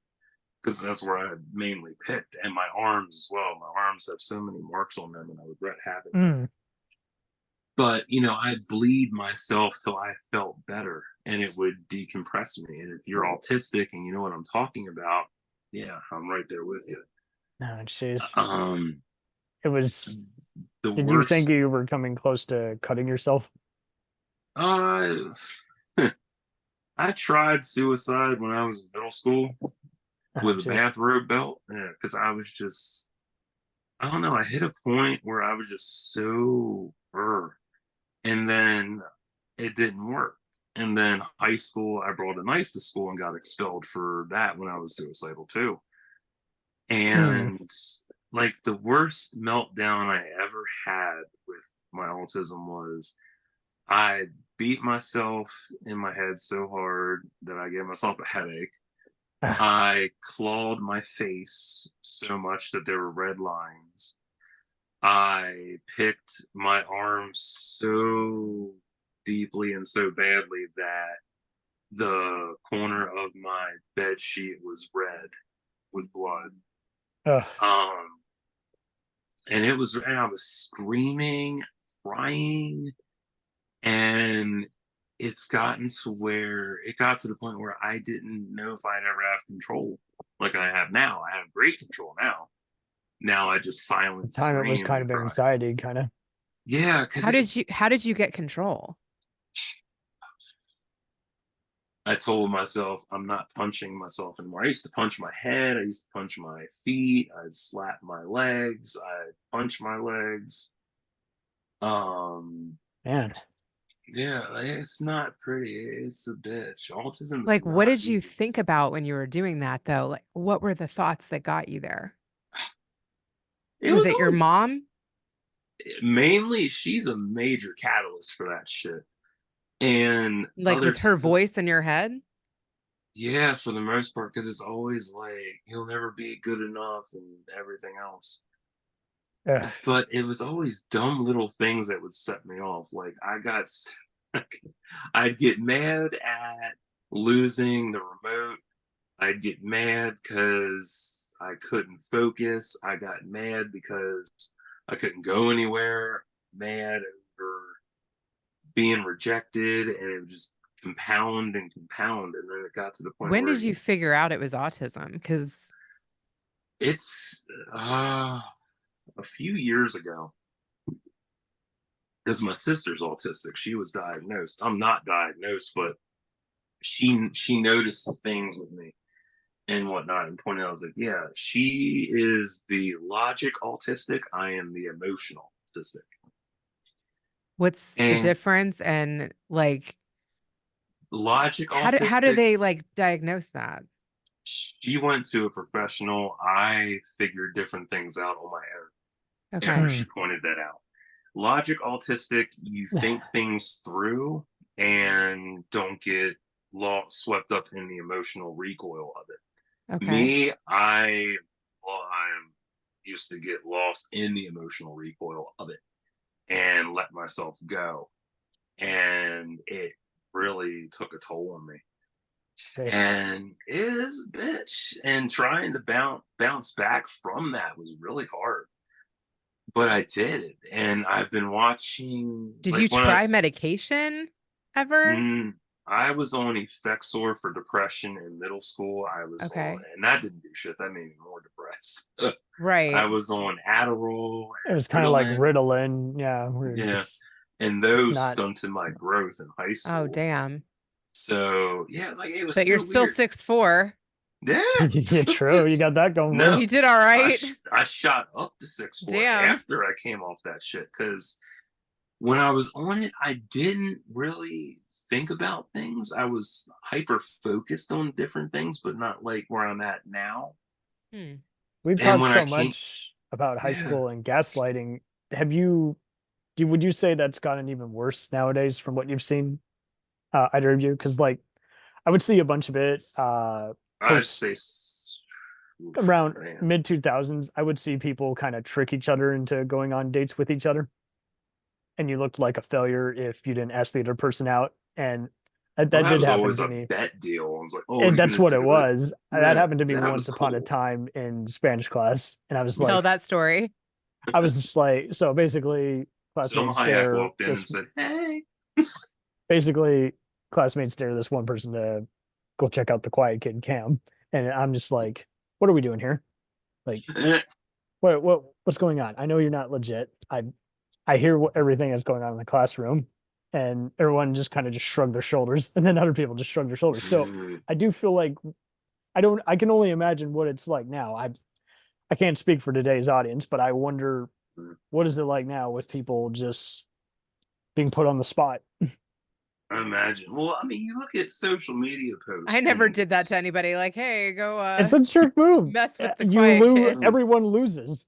because that's where I mainly picked, and my arms as well. My arms have so many marks on them, and I regret having them. But I'd bleed myself till I felt better, and it would decompress me. And if you're autistic and you know what I'm talking about, yeah, I'm right there with you. Oh, jeez. It was. Did you think you were coming close to cutting yourself? I tried suicide when I was in middle school with a bathrobe belt, because I was just, I don't know, I hit a point where I was just so and then it didn't work. And then high school, I brought a knife to school and got expelled for that when I was suicidal too. And like the worst meltdown I ever had with my autism was I beat myself in my head so hard that I gave myself a headache. I clawed my face so much that there were red lines. I picked my arms so deeply and so badly that the corner of my bed sheet was red with blood. And I was screaming, crying, and it got to the point where I didn't know if I'd ever have control like I have now. I have great control now. Now I just silence. Time it was kind of anxiety, kind of. Yeah. How did you get control? I told myself I'm not punching myself anymore. I used to punch my head. I used to punch my feet. I'd slap my legs. I'd punch my legs. Man. Yeah, it's not pretty. It's a bitch. Autism. Like, what did you think about when you were doing that, though? Like, what were the thoughts that got you there? Was it your mom? Mainly, she's a major catalyst for that shit. And like, was her voice in your head? Yeah, for the most part, because it's always like you'll never be good enough and everything else. But it was always dumb little things that would set me off. Like I'd get mad at losing the remote. I'd get mad because I couldn't focus. I got mad because I couldn't go anywhere. Mad over being rejected, and it would just compound and compound, and then it got to the point. When did you figure out it was autism? Because it's a few years ago. because my sister's autistic. She was diagnosed. I'm not diagnosed, but she noticed things with me and whatnot and pointed out, I was like, yeah, she is the logic autistic. I am the emotional autistic. What's the And difference? And like, logic how do they autistic, like diagnose that? she went to a professional. I figured different things out on my own Okay. after she pointed that out. Logic autistic, you think things through and don't get swept up in the emotional recoil of it. Okay. Me, I'm used to get lost in the emotional recoil of it and let myself go. And it really took a toll on me. Shit. And it is a bitch. And trying to bounce back from that was really hard. But I did. And I've been watching. Did like you when try medication ever? I was on Effexor for depression in middle school. I was Okay. on, and that didn't do shit. That made me more depressed. I Right. was on Adderall. It was kind of like Ritalin. Ritalin. Yeah. We're Yeah. just, And it's those not, stunted my growth in high Oh, school. damn. So yeah, like it was But so you're still weird. 6'4". Yeah, yeah, true. You got that going for No. you. You did all right. I shot up to 6'4" Damn. after I came off that shit, because when I was on it, I didn't really think about things. I was hyper focused on different things, but not like where I'm at now. Hmm. We've And talked when I so came, much about high yeah, school and gaslighting. Would you say that's gotten even worse nowadays from what you've seen, either of you? Because like I would see a bunch of it I'd post say, around man, mid 2000s. I would see people kind of trick each other into going on dates with each other, and you looked like a failure if you didn't ask the other person out. And well, that that did was happen always to a me. bet deal. I was like, oh, And you're that's gonna what it do it? was. That Yeah, happened to me that was once upon a cool. time in Spanish class, and I was Tell like, that story. I was just like, so basically, Selma classmates Hayek dare walked in and this. said, hey. Basically, classmates dare this one person to go check out the Quiet Kid Cam, and I'm just like, what are we doing here? Like, what's going on? I know you're not legit. I hear everything that's going on in the classroom, and everyone just kind of just shrugged their shoulders, and then other people just shrugged their shoulders. So I do feel like I can only imagine what it's like now. I can't speak for today's audience, but I wonder what is it like now with people just being put on the spot. I imagine. Well, I mean, you look at social media I posts, never and did that to anybody. Like, hey, go It's a jerk move. mess with the You quiet lose. kid. Everyone loses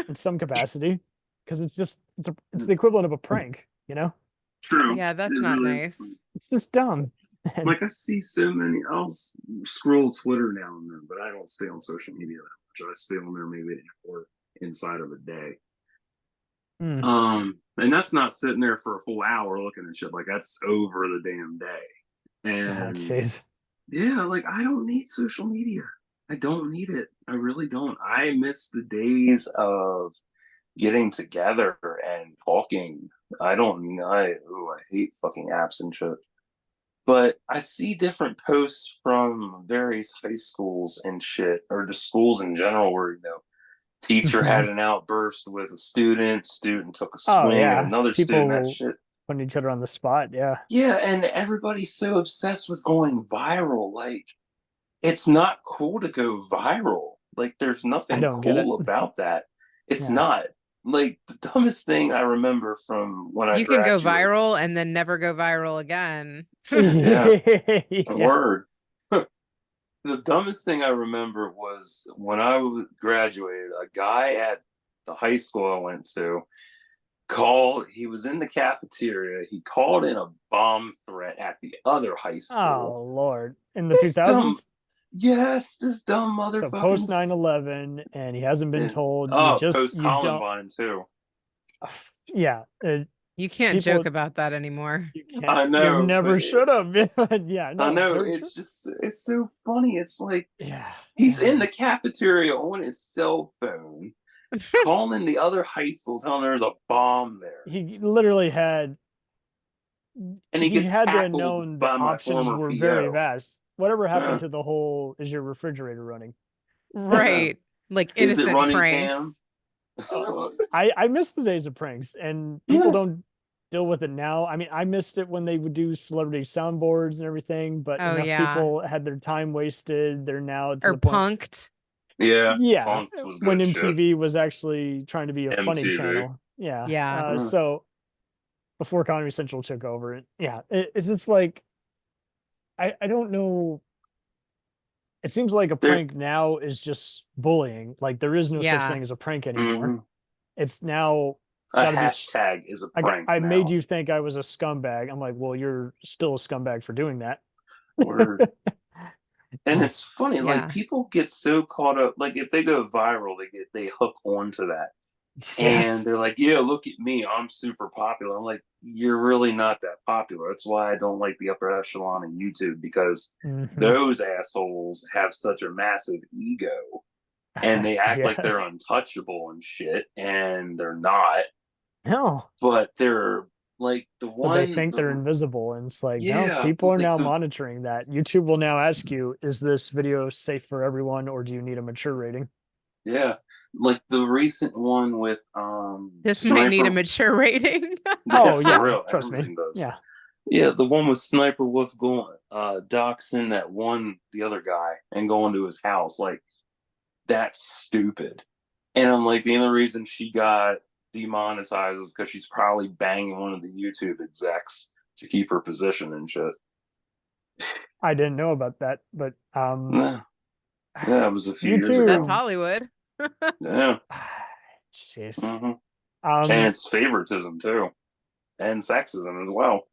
in some capacity because it's the equivalent of a prank. You know, true. Yeah, that's It not really, nice. it's just dumb. And like I see so many. I'll scroll Twitter now and then, but I don't stay on social media that much. I stay on there maybe an hour inside of a day. mm, And that's not sitting there for a full hour looking at shit. Like that's over the damn day. oh, And jeez. yeah, like I don't need social media. I don't need it. I really don't. I miss the days of getting together and talking. I hate fucking apps and shit. But I see different posts from various high schools and shit, or just schools in general, where teacher had an outburst with a student took a Oh swing at yeah, another student. That people shit. putting each other on the spot. Yeah, Yeah, and everybody's so obsessed with going viral. Like, it's not cool to go viral. Like, there's I nothing don't get it. cool about that. It's Yeah. not. Like, the dumbest thing I remember from when I You can go graduated. viral and then never go viral again. Yeah, a Yeah. word. The dumbest thing I remember was when I graduated, a guy at the high school I went to he was in the cafeteria. He called in a bomb threat at the other high school. Oh Lord, in the This dumb, 2000s. yes, this dumb So post motherfucking, 9/11, and he hasn't been and told. post You don't. Columbine too. Yeah, You can't people. joke about that anymore. You can't. I You know, but never should have. Yeah, I no, know they're it's just it's so funny. It's like yeah. he's in the cafeteria on his cell phone, calling the other high school, telling there's a bomb there, He literally had and he he gets had to have tackled known the by my options former were very PO. vast. Whatever happened Uh, to the whole is your refrigerator running? Right. Like is it innocent running, Cam? pranks. I miss the days of pranks, and people don't deal with it now. I mean, I missed it when they would do celebrity soundboards and everything, but Oh enough yeah. people had their time wasted. They're now to Or the point. punked. Yeah, Yeah, Punked was when good shit. MTV was actually trying to be a funny MTV. channel. Yeah. Yeah. So before Comedy Central took over, yeah, it's just like I don't know. It seems like a There, prank now is just bullying. Like there is no such Yeah. thing as a prank anymore. mhm. It's now A got to be. hashtag is a prank I made now. you think I was a scumbag. I'm like, well, you're still a scumbag for doing that. Word. And it's funny, like Yeah. people get so caught up, like if they go viral, they hook onto that. And Yes. they're like, yeah, look at me, I'm super popular. I'm like, you're really not that popular. That's why I don't like the upper echelon of YouTube, because Mhm. those assholes have such a massive ego and they act like they're Yes. untouchable and shit, and they're not. No, But they're like but they think they're invisible, and it's like, no, yeah, people are like now monitoring that. YouTube will now ask you, is this video safe for everyone, or do you need a mature rating? yeah, like the recent one with This might need a Sniper. mature rating. Oh For yeah, real, trust me. everything does. Yeah. Yeah, the one with Sniper Wolf going doxing that one the other guy and going to his house, like that's stupid. And I'm like, the only reason she got demonetized is because she's probably banging one of the YouTube execs to keep her position and shit. I didn't know about that, but Yeah, yeah, it was a few You years too. That's ago. Hollywood. Yeah, jeez. hmm and Um it's favoritism too, and sexism as well.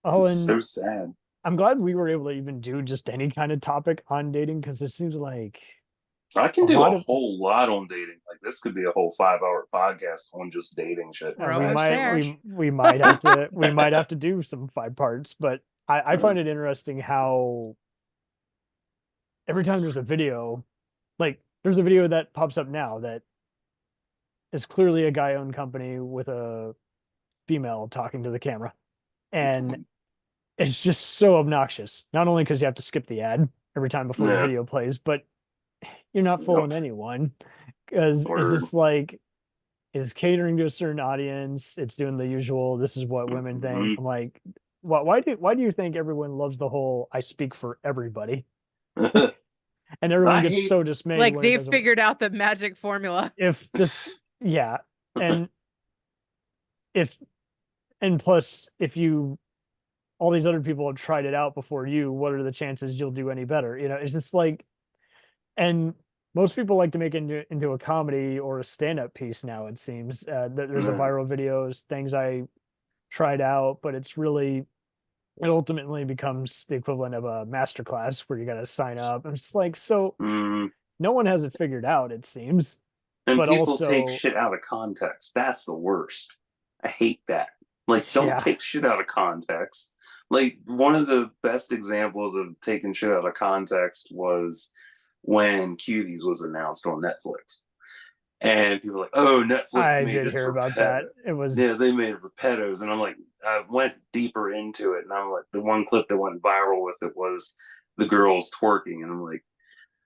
oh, It's and so sad. I'm glad we were able to even do just any kind of topic on dating, because it seems like I can a do lot a of whole lot on dating. Like this could be a whole 5 hour podcast on just dating shit. We're we almost might there. we might have to we might have to do some 5 parts, but I find it interesting how every time there's a video, like there's a video that pops up now that is clearly a guy-owned company with a female talking to the camera, and it's just so obnoxious. Not only because you have to skip the ad every time before the Yeah, video plays, but you're not fooling yep. anyone, because it's Word. just like it's catering to a certain audience. It's doing the usual. This is what women think. Mhm. I'm like, why do you think everyone loves the whole "I speak for everybody"? And everyone I gets hate. so dismayed Like when it they've doesn't. figured out the magic formula. If this, yeah, and if and plus, if you all these other people have tried it out before you, what are the chances you'll do any better? It's just like, and most people like to make it into a comedy or a stand-up piece now. It seems that there's a Yeah. viral videos, things I tried out, but it ultimately becomes the equivalent of a master class where you got to sign up. And it's like, so Mm. no one has it figured out, it seems, And but people take also, shit out of context. That's the worst. I hate that. Like, don't yeah, take shit out of context. Like, one of the best examples of taking shit out of context was when Cuties was announced on Netflix. And people were like, oh, Netflix I made did this hear for about that. pedos. It Yeah, was, they made it for pedos. And I'm like, I went deeper into it. And I'm like, the one clip that went viral with it was the girls twerking. And I'm like,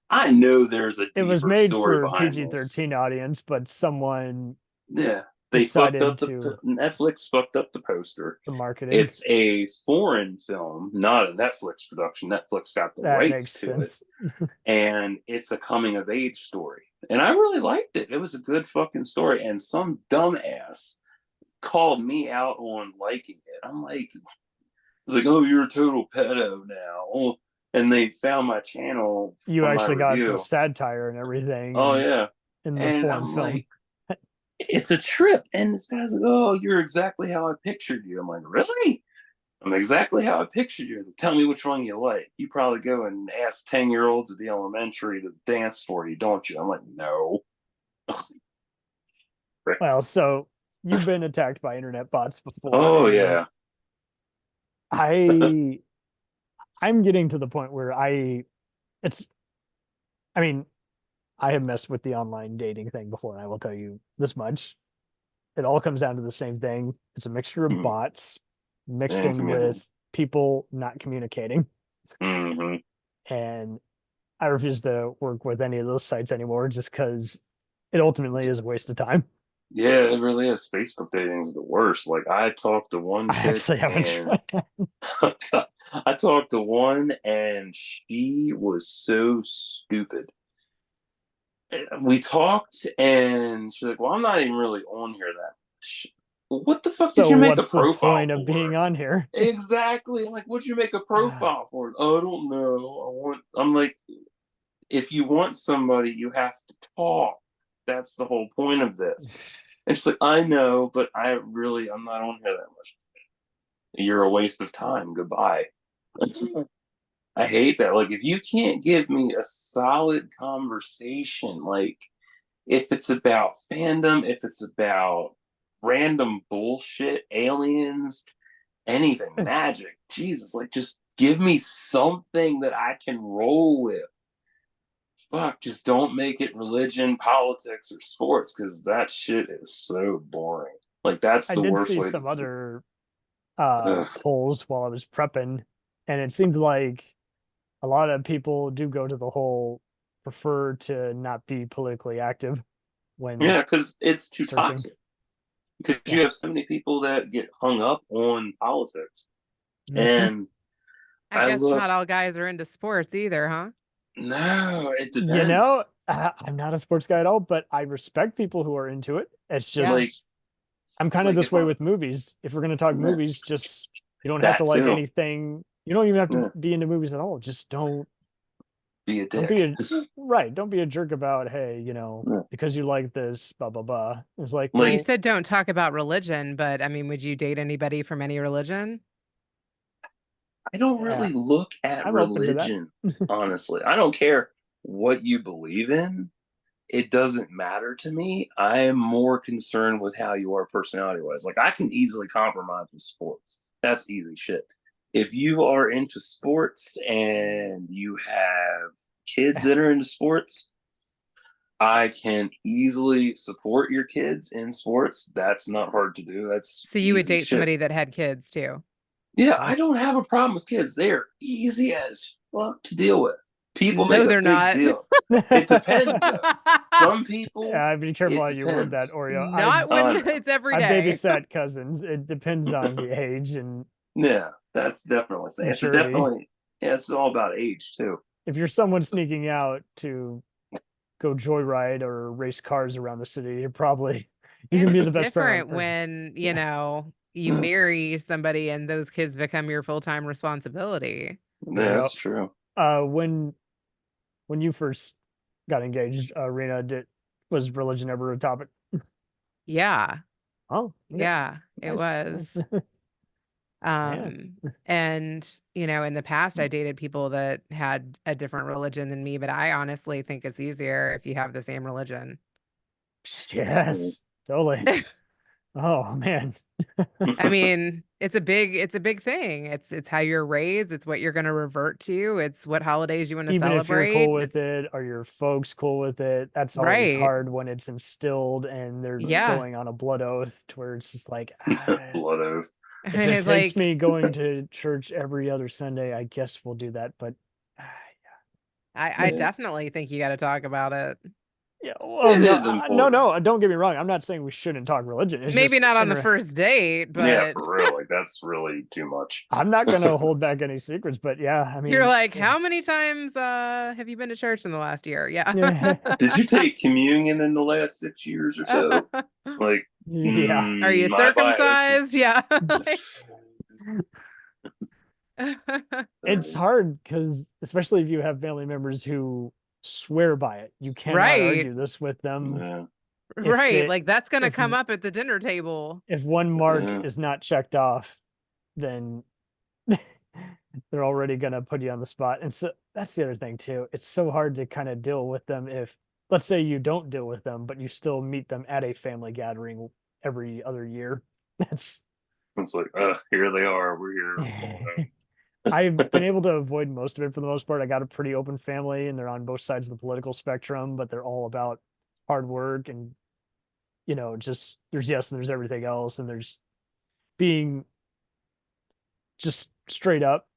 I know there's a it was deeper made story for behind this. PG-13 audience, but someone Yeah, they fucked decided up to Netflix fucked up the poster. the marketing. It's a foreign film, not a Netflix production. Netflix got the That makes rights to it, sense. and it's a coming of age story. And I really liked it. It was a good fucking story. And some dumbass called me out on liking it. I'm like, it's like, oh, you're a total pedo now. Oh, and they found my channel You from my actually got the review. satire and everything Oh yeah, in the and foreign I'm film. like, it's a trip. And this guy's like, oh, you're exactly how I pictured you. I'm like, really? I'm exactly how I pictured you. Tell me which one you like. You probably go and ask 10-year-olds at the elementary to dance for you, don't you? I'm like, no. Well, so you've been attacked by internet bots before, Oh, and yeah. I I'm getting to the point where it's I mean, I have messed with the online dating thing before, and I will tell you this much. It all comes down to the same thing. It's a mixture of bots mixed And in with people not communicating. mm-hmm. And I refuse to work with any of those sites anymore just because it ultimately is a waste of time. Yeah, it really is. Facebook dating is the worst. Like I talked to one I chick actually haven't and tried. I talked to one and she was so stupid. We talked and she's like, "Well, I'm not even really on here that much." What the fuck did So you make a what's the profile point of being for? on here? Exactly. I'm like, what'd you make a profile for? Oh, I don't know. I'm like, if you want somebody, you have to talk. That's the whole point of this. And she's like, I know, but I'm not on here that much. You're a waste of time. Goodbye. I hate that. Like, if you can't give me a solid conversation, like, if it's about fandom, if it's about random bullshit, aliens, anything, magic, Jesus, like, just give me something that I can roll with. Fuck, just don't make it religion, politics, or sports because that shit is so boring. Like, that's I the did worst see way some to. other Ugh. polls while I was prepping, and it seemed like a lot of people do go to the whole prefer to not be politically active when Yeah, because it's too searching. toxic. Because you Yeah. have so many people that get hung up on politics. Mhm. And I I guess look, not all guys are into sports either, huh? no, it You know, depends. I'm not a sports guy at all, but I respect people who are into it. It's Yeah. Like, just I'm kind of like this if way I, with movies. If we're going to talk yeah, movies, just you don't have to that like too. anything. You don't even have to Yeah, be into movies at all. Just be a don't be dick. a right. Don't be a jerk about, hey, Yeah. because you like this, blah blah blah. It's like, Well, you Like, well, said don't talk about religion, but I mean, would you date anybody from any religion? I don't yeah, really look at I'm open to that. religion, honestly. I don't care what you believe in. It doesn't matter to me. I am more concerned with how you are personality wise. Like I can easily compromise with sports. That's easy shit. If you are into sports and you have kids that are into sports, I can easily support your kids in sports. That's not hard to do. That's So you would easy date shit. somebody that had kids too. Yeah, I Nice. don't have a problem with kids. They are easy as fuck to deal with. People make No, a they're big not. deal. It depends though. Some people, Yeah, be careful it how you word that, depends. Oreo. Not I when know. it's every I day. babysat cousins. It depends on the age and Yeah, that's definitely it's a maturity. definitely yeah, it's all about age too. If you're someone sneaking out to go joyride or race cars around the city, you can be It's the best parent different on earth. when, Yeah. you marry somebody and those kids become your full-time responsibility. Yeah, Yeah. that's true. When you first got engaged, Rena, was religion ever a topic? Yeah. Oh, okay. Yeah, it Nice. was. Man. And, in the past I dated people that had a different religion than me, but I honestly think it's easier if you have the same religion. Yes, totally. Oh man. I mean, it's a big thing. It's how you're raised, it's what you're gonna revert to, it's what holidays you wanna Even if you're celebrate. cool with It's it, are your folks cool with it? That's always right. hard when it's instilled and they're Yeah. going on a blood oath to where it's just like, Blood oath. if it It's takes me like going to church every other Sunday, I guess we'll do that. But I Yeah. it's definitely think you gotta talk about it. yeah, well, It no, is no, important. no. Don't get me wrong. I'm not saying we shouldn't talk religion. It's Maybe just not on the first date, Yeah, but for real. Like that's really too much. I'm not gonna hold back any secrets. But yeah, I you're mean, like, "How many times, have you been to church in the last year?" Yeah. yeah, Did you take communion in the last 6 years or so? Like, yeah. Are you my bio. circumcised? Yeah. It's hard because, especially if you have family members who swear by it, you cannot Right. argue this with them. Yeah, If Right, they, like, that's gonna if come up at the dinner table. if one mark yeah. is not checked off, then they're already gonna put you on the spot. And so that's the other thing too. It's so hard to kind of deal with them if, let's say, you don't deal with them, but you still meet them at a family gathering every other year. That's It's like, here they are. We're here. We're going I've been home. able to avoid most of it for the most part. I got a pretty open family and they're on both sides of the political spectrum, but they're all about hard work and, just there's yes and there's everything else. And there's being just straight up.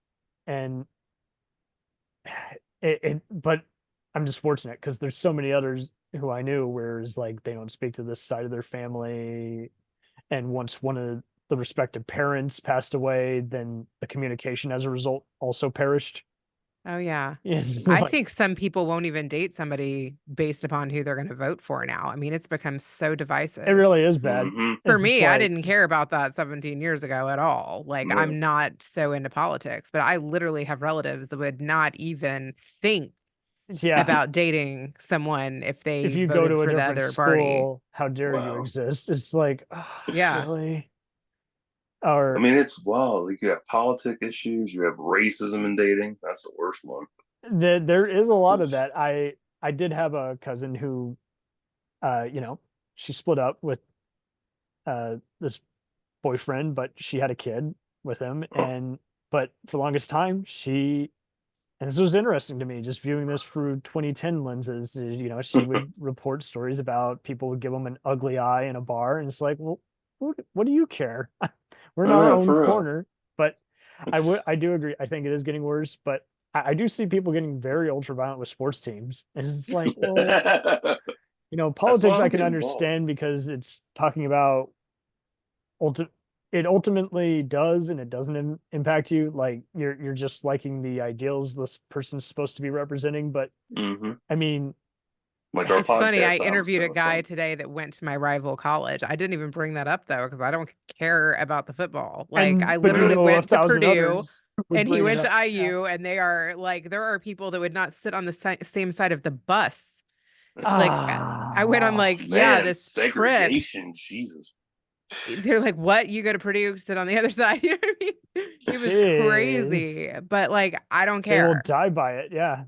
And but I'm just fortunate because there's so many others who I knew, whereas like they don't speak to this side of their family. And once one of the respective parents passed away, then the communication as a result also perished. Oh yeah. It's I like, think some people won't even date somebody based upon who they're going to vote for now. I mean, it's become so it divisive. really is bad. Hmm. For It's just me, I like, didn't care about that 17 years ago at all. Like, Yeah. I'm not so into politics, but I literally have relatives that would not even think yeah, about dating someone if if they you go voted to a for the different other party. school, how dare you Wow. exist? It's like, oh, Yeah. really? I Or mean, it's wild. Like, you have politic issues, you have racism in dating. That's the worst one. there is a lot of It's- that. I did have a cousin who, you know, she split up with this boyfriend, but she had a kid with him, oh, and but for the longest time, she and this was interesting to me, just viewing this through 2010 lenses. You know, she would report stories about people would give them an ugly eye in a bar, and it's like, well, what do you care? We're in our yeah, own for real. corner. But I do agree. I think it is getting worse, but I do see people getting very ultra violent with sports teams, and it's like, well, That's you know, why politics I I don't can get involved. understand because it's talking about ulti it ultimately does and it doesn't impact you. Like you're just liking the ideals this person's supposed to be representing. But Hmm. I mean, Like our It's funny. I podcast, I was interviewed a so guy fun. today that went to my rival college. I didn't even bring that up though, because I don't care about the football. Like, and I but you literally know a went to thousand Purdue others would and he bring it went to up. Yeah. IU, and they are like, there are people that would not sit on the same side of the bus. Like, I went on, Ah, like, yeah, Man, this trip. segregation, Jesus. They're like, what? You go to Purdue, sit on the other side. You know what I mean? It was crazy. jeez. But like, I don't They will care. die by it. Yeah.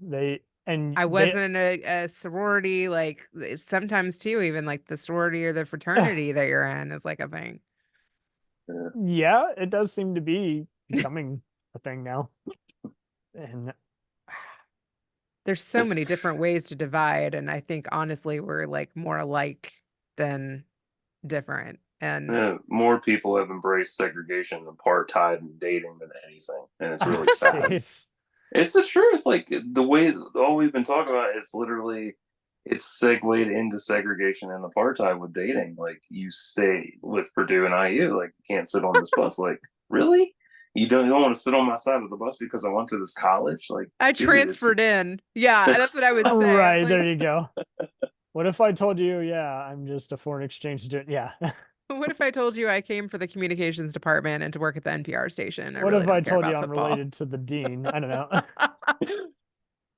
And I they wasn't in a sorority, like sometimes too, even like the sorority or the fraternity that you're in is like a thing. Yeah. yeah, it does seem to be becoming a thing now. And There's so It's many different ways to divide, and I think honestly we're like more alike than different. And more people have embraced segregation and apartheid and dating than anything, and it's oh really sad. jeez. It's the truth. Like the way all we've been talking about is literally it's segued into segregation and apartheid with dating. Like you stay with Purdue and IU, like you can't sit on this bus. Like really, you don't want to sit on my side of the bus because I went to this college. Like I dude, it's transferred in. Yeah, that's what I would say. I was Right, like, there you go. What if I told you, yeah, I'm just a foreign exchange student? Yeah. what if I told you I came for the communications department and to work at the NPR station? I What really if I don't care told you about I'm football. related to the dean? I don't know.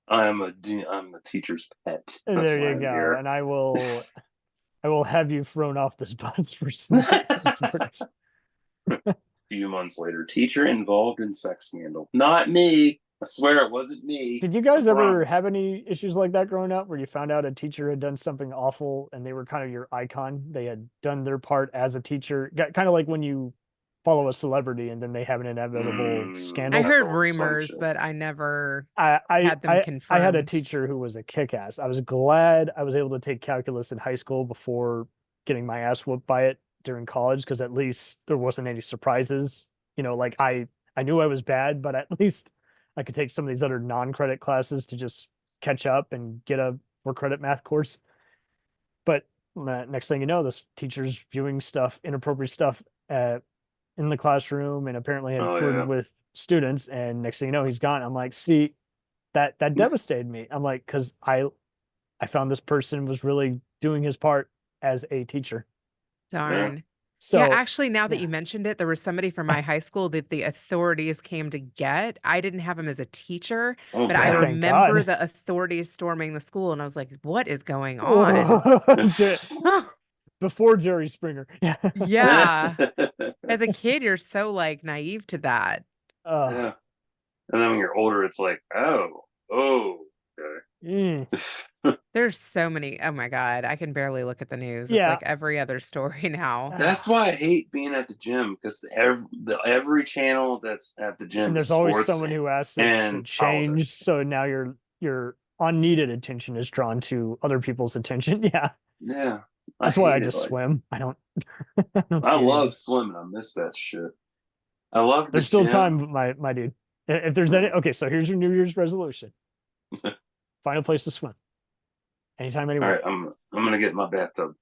I'm a teacher's pet. That's There why you I'm go. here. And I will have you thrown off this bus for some insubordination. Few months later, teacher involved in sex scandal. Not me. I swear it wasn't me. Did you I guys ever promise. have any issues like that growing up where you found out a teacher had done something awful and they were kind of your icon? They had done their part as a teacher, kind of like when you follow a celebrity and then they have an inevitable I scandal. That's heard old some rumors, shit. but I never I I had them I I had a confirmed. teacher who was a kick-ass. I was glad I was able to take calculus in high school before getting my ass whooped by it during college because at least there wasn't any surprises. You know, like I knew I was bad, but at least I could take some of these other non-credit classes to just catch up and get a 4 credit math course. But next thing you know, this teacher's viewing stuff, inappropriate stuff in the classroom and apparently had flirted Oh with students. And next thing you know, he's gone. I'm like, see, that yeah. devastated me. I'm like, because I found this person was really doing his part as a teacher. Yeah. Darn. Yeah, So actually, now that yeah. you mentioned it, there was somebody from my high school that the authorities came to get. I didn't have him as a teacher, Oh but I Oh, God. thank remember God. the authorities storming the school, and I was like, what is going on? Huh, Before Jerry Springer. Yeah. yeah. As a kid, you're so like naive to that. uh, Yeah. And then when you're older, it's like, oh, mm, okay. There's so many. Oh my God, I can barely look at the news. It's yeah. like every other story now. That's why I hate being at the gym because every channel that's at the And gym is there's always sports someone who asks it to and change. politics. So now your unneeded attention is drawn to other people's attention. Yeah. Yeah, I That's why I hate it. just Like swim. I don't I don't I see love anything. swimming. I miss that shit. I love the There's still gym. time, my dude. If there's any, okay, so here's your New Year's resolution. Find a place to swim. Anytime, All anywhere. right, I'm gonna get in my bathtub.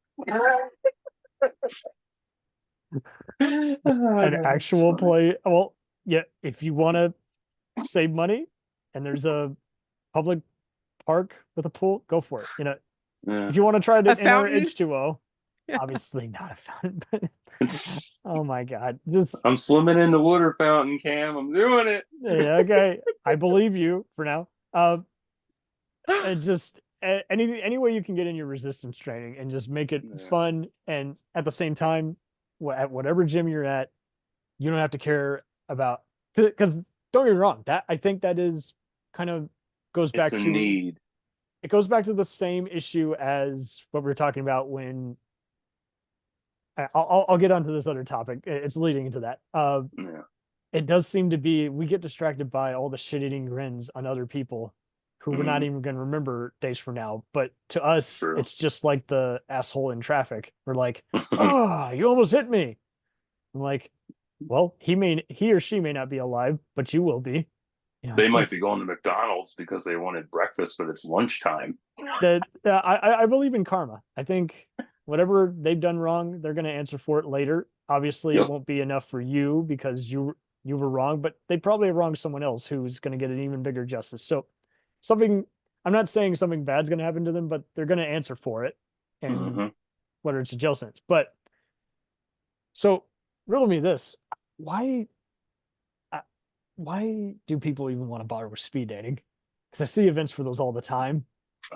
An That's actual funny. play. Well, yeah, if you want to save money and there's a public park with a pool, go for it. You know, Yeah. if you want to try A to enter fountain. H2O, obviously not a fountain, but oh my God, just I'm swimming in the water fountain, Cam. I'm doing it. yeah, okay. I believe you for now. And just any way you can get in your resistance training and just make it Yeah. fun, and at the same time, at whatever gym you're at, you don't have to care about, because don't get me wrong, that I think that is kind of goes It's back a to need. it goes back to the same issue as what we were talking about when I'll get onto this other topic. It's leading into that. Yeah. It does seem to be we get distracted by all the shit-eating grins on other people who we're not Mhm. even going to remember days from now. But to us, True. it's just like the asshole in traffic. We're like, oh, you almost hit me. I'm like, well, he or she may not be alive, but you will be. You know, They might just be going to McDonald's because they wanted breakfast, but it's lunchtime. that I believe in karma. I think whatever they've done wrong, they're going to answer for it later. Obviously, it Yep. won't be enough for you because you were wrong, but they probably wronged someone else who's going to get an even bigger justice. So something I'm not saying something bad's going to happen to them, but they're going to answer for it, and Hmm. whether it's a jail sentence. But so riddle me this: why uh, why do people even want to bother with speed dating? Because I see events for those all the time.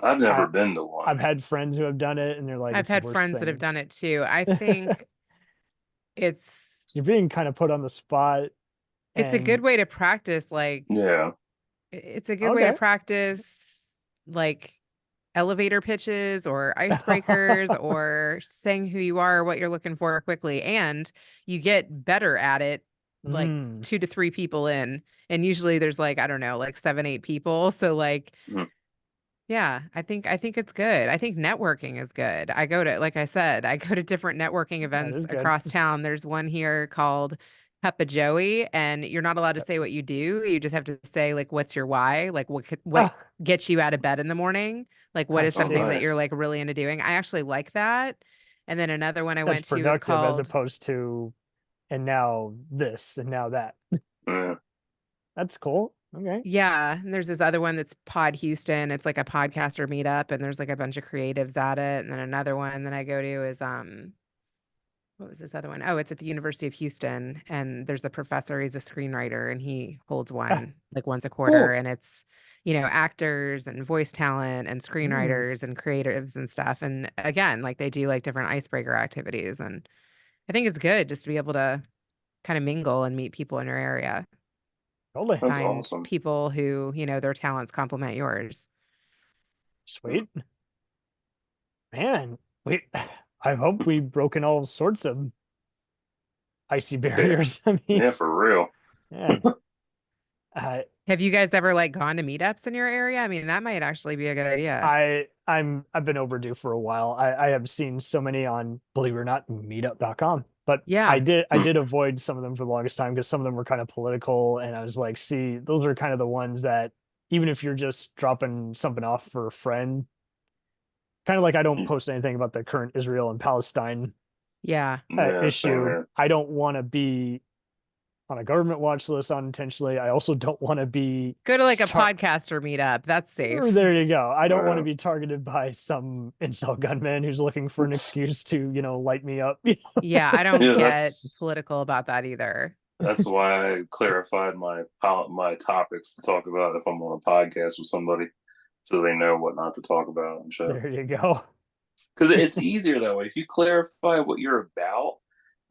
I've never I, been to one. I've had friends who have done it, and they're like, I've it's the had worst friends that have thing. done it too. I think it's You're being kind of put on the spot, it's a good and way to practice Yeah. it's a good way to okay. practice like elevator pitches or icebreakers or saying who you are, what you're looking for quickly, and you get better at it like Mm, 2 to 3 people in, and usually there's like I don't know, like 7, 8 people. So like Mhm. yeah, I think it's good. I think networking is good. I go to like I said, I go to different networking that events is good. across town. There's one here called Peppa Joey, and you're not allowed to say what you do. You just have to say like what's your why? Like what Ah, gets you out of bed in the morning? Like what I is Oh, something see. that you're nice. like really into doing? I actually like that. And then another one I That's went to is productive as called opposed to, and now this and now that. Yeah. That's cool. Okay. yeah, and there's this other one that's Pod Houston. It's like a podcaster meetup and there's like a bunch of creatives at it. And then another one that I go to is what was this other one? Oh, it's at the University of Houston, and there's a professor, he's a screenwriter, and he holds Ah, one like once a quarter, cool. and it's, you know, actors and voice talent and Mm, screenwriters and creatives and stuff. And again, like they do like different icebreaker activities. And I think it's good just to be able to kind of mingle and meet people in your area, totally. That's find awesome. people who, you know, their talents complement yours. Sweet. Man, we I hope we've broken all sorts of icy Yeah. barriers. I mean, Yeah, for real. man, I Have you guys ever like gone to meetups in your area? I mean, that might actually be a good idea. I've been overdue for a while. I have seen so many on, believe it or not, meetup.com. But Yeah. I did avoid some of them for the longest time because some of them were kind of political, and I was like, see, those are kind of the ones that even if you're just dropping something off for a friend, kind of like I don't post anything about the current Israel and Palestine Yeah. Yeah, same issue. here. I don't want to be on a government watch list unintentionally. I also don't want to be Go to like a tar- podcaster meetup. That's safe. there you go. I don't want to Uh, be targeted by some incel gunman who's looking for an excuse to, light me up. Yeah, I don't yeah, get political about that either. that's why I clarified my topics to talk about if I'm on a podcast with somebody, so they know what not to talk about and shit. There you go. Because it's easier that way if you clarify what you're about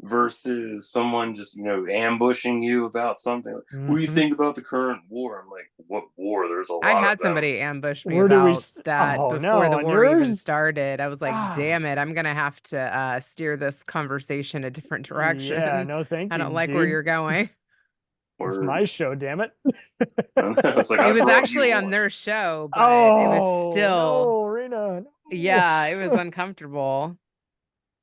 versus someone just ambushing you about something. What do you Mhm. think about the current war? I'm like, what war? There's a I lot of had them. somebody ambush me Where do we? about that Oh before no, the on war even yours? started. I was like, Ah, damn it, I'm gonna have to steer this conversation a different yeah. direction. No, thank I you, don't like where dude. you're going. It's Or my show, damn it. it's like It I was brought you actually on on. their show, but it was Oh still, no, Reena. No. yeah, it was uncomfortable.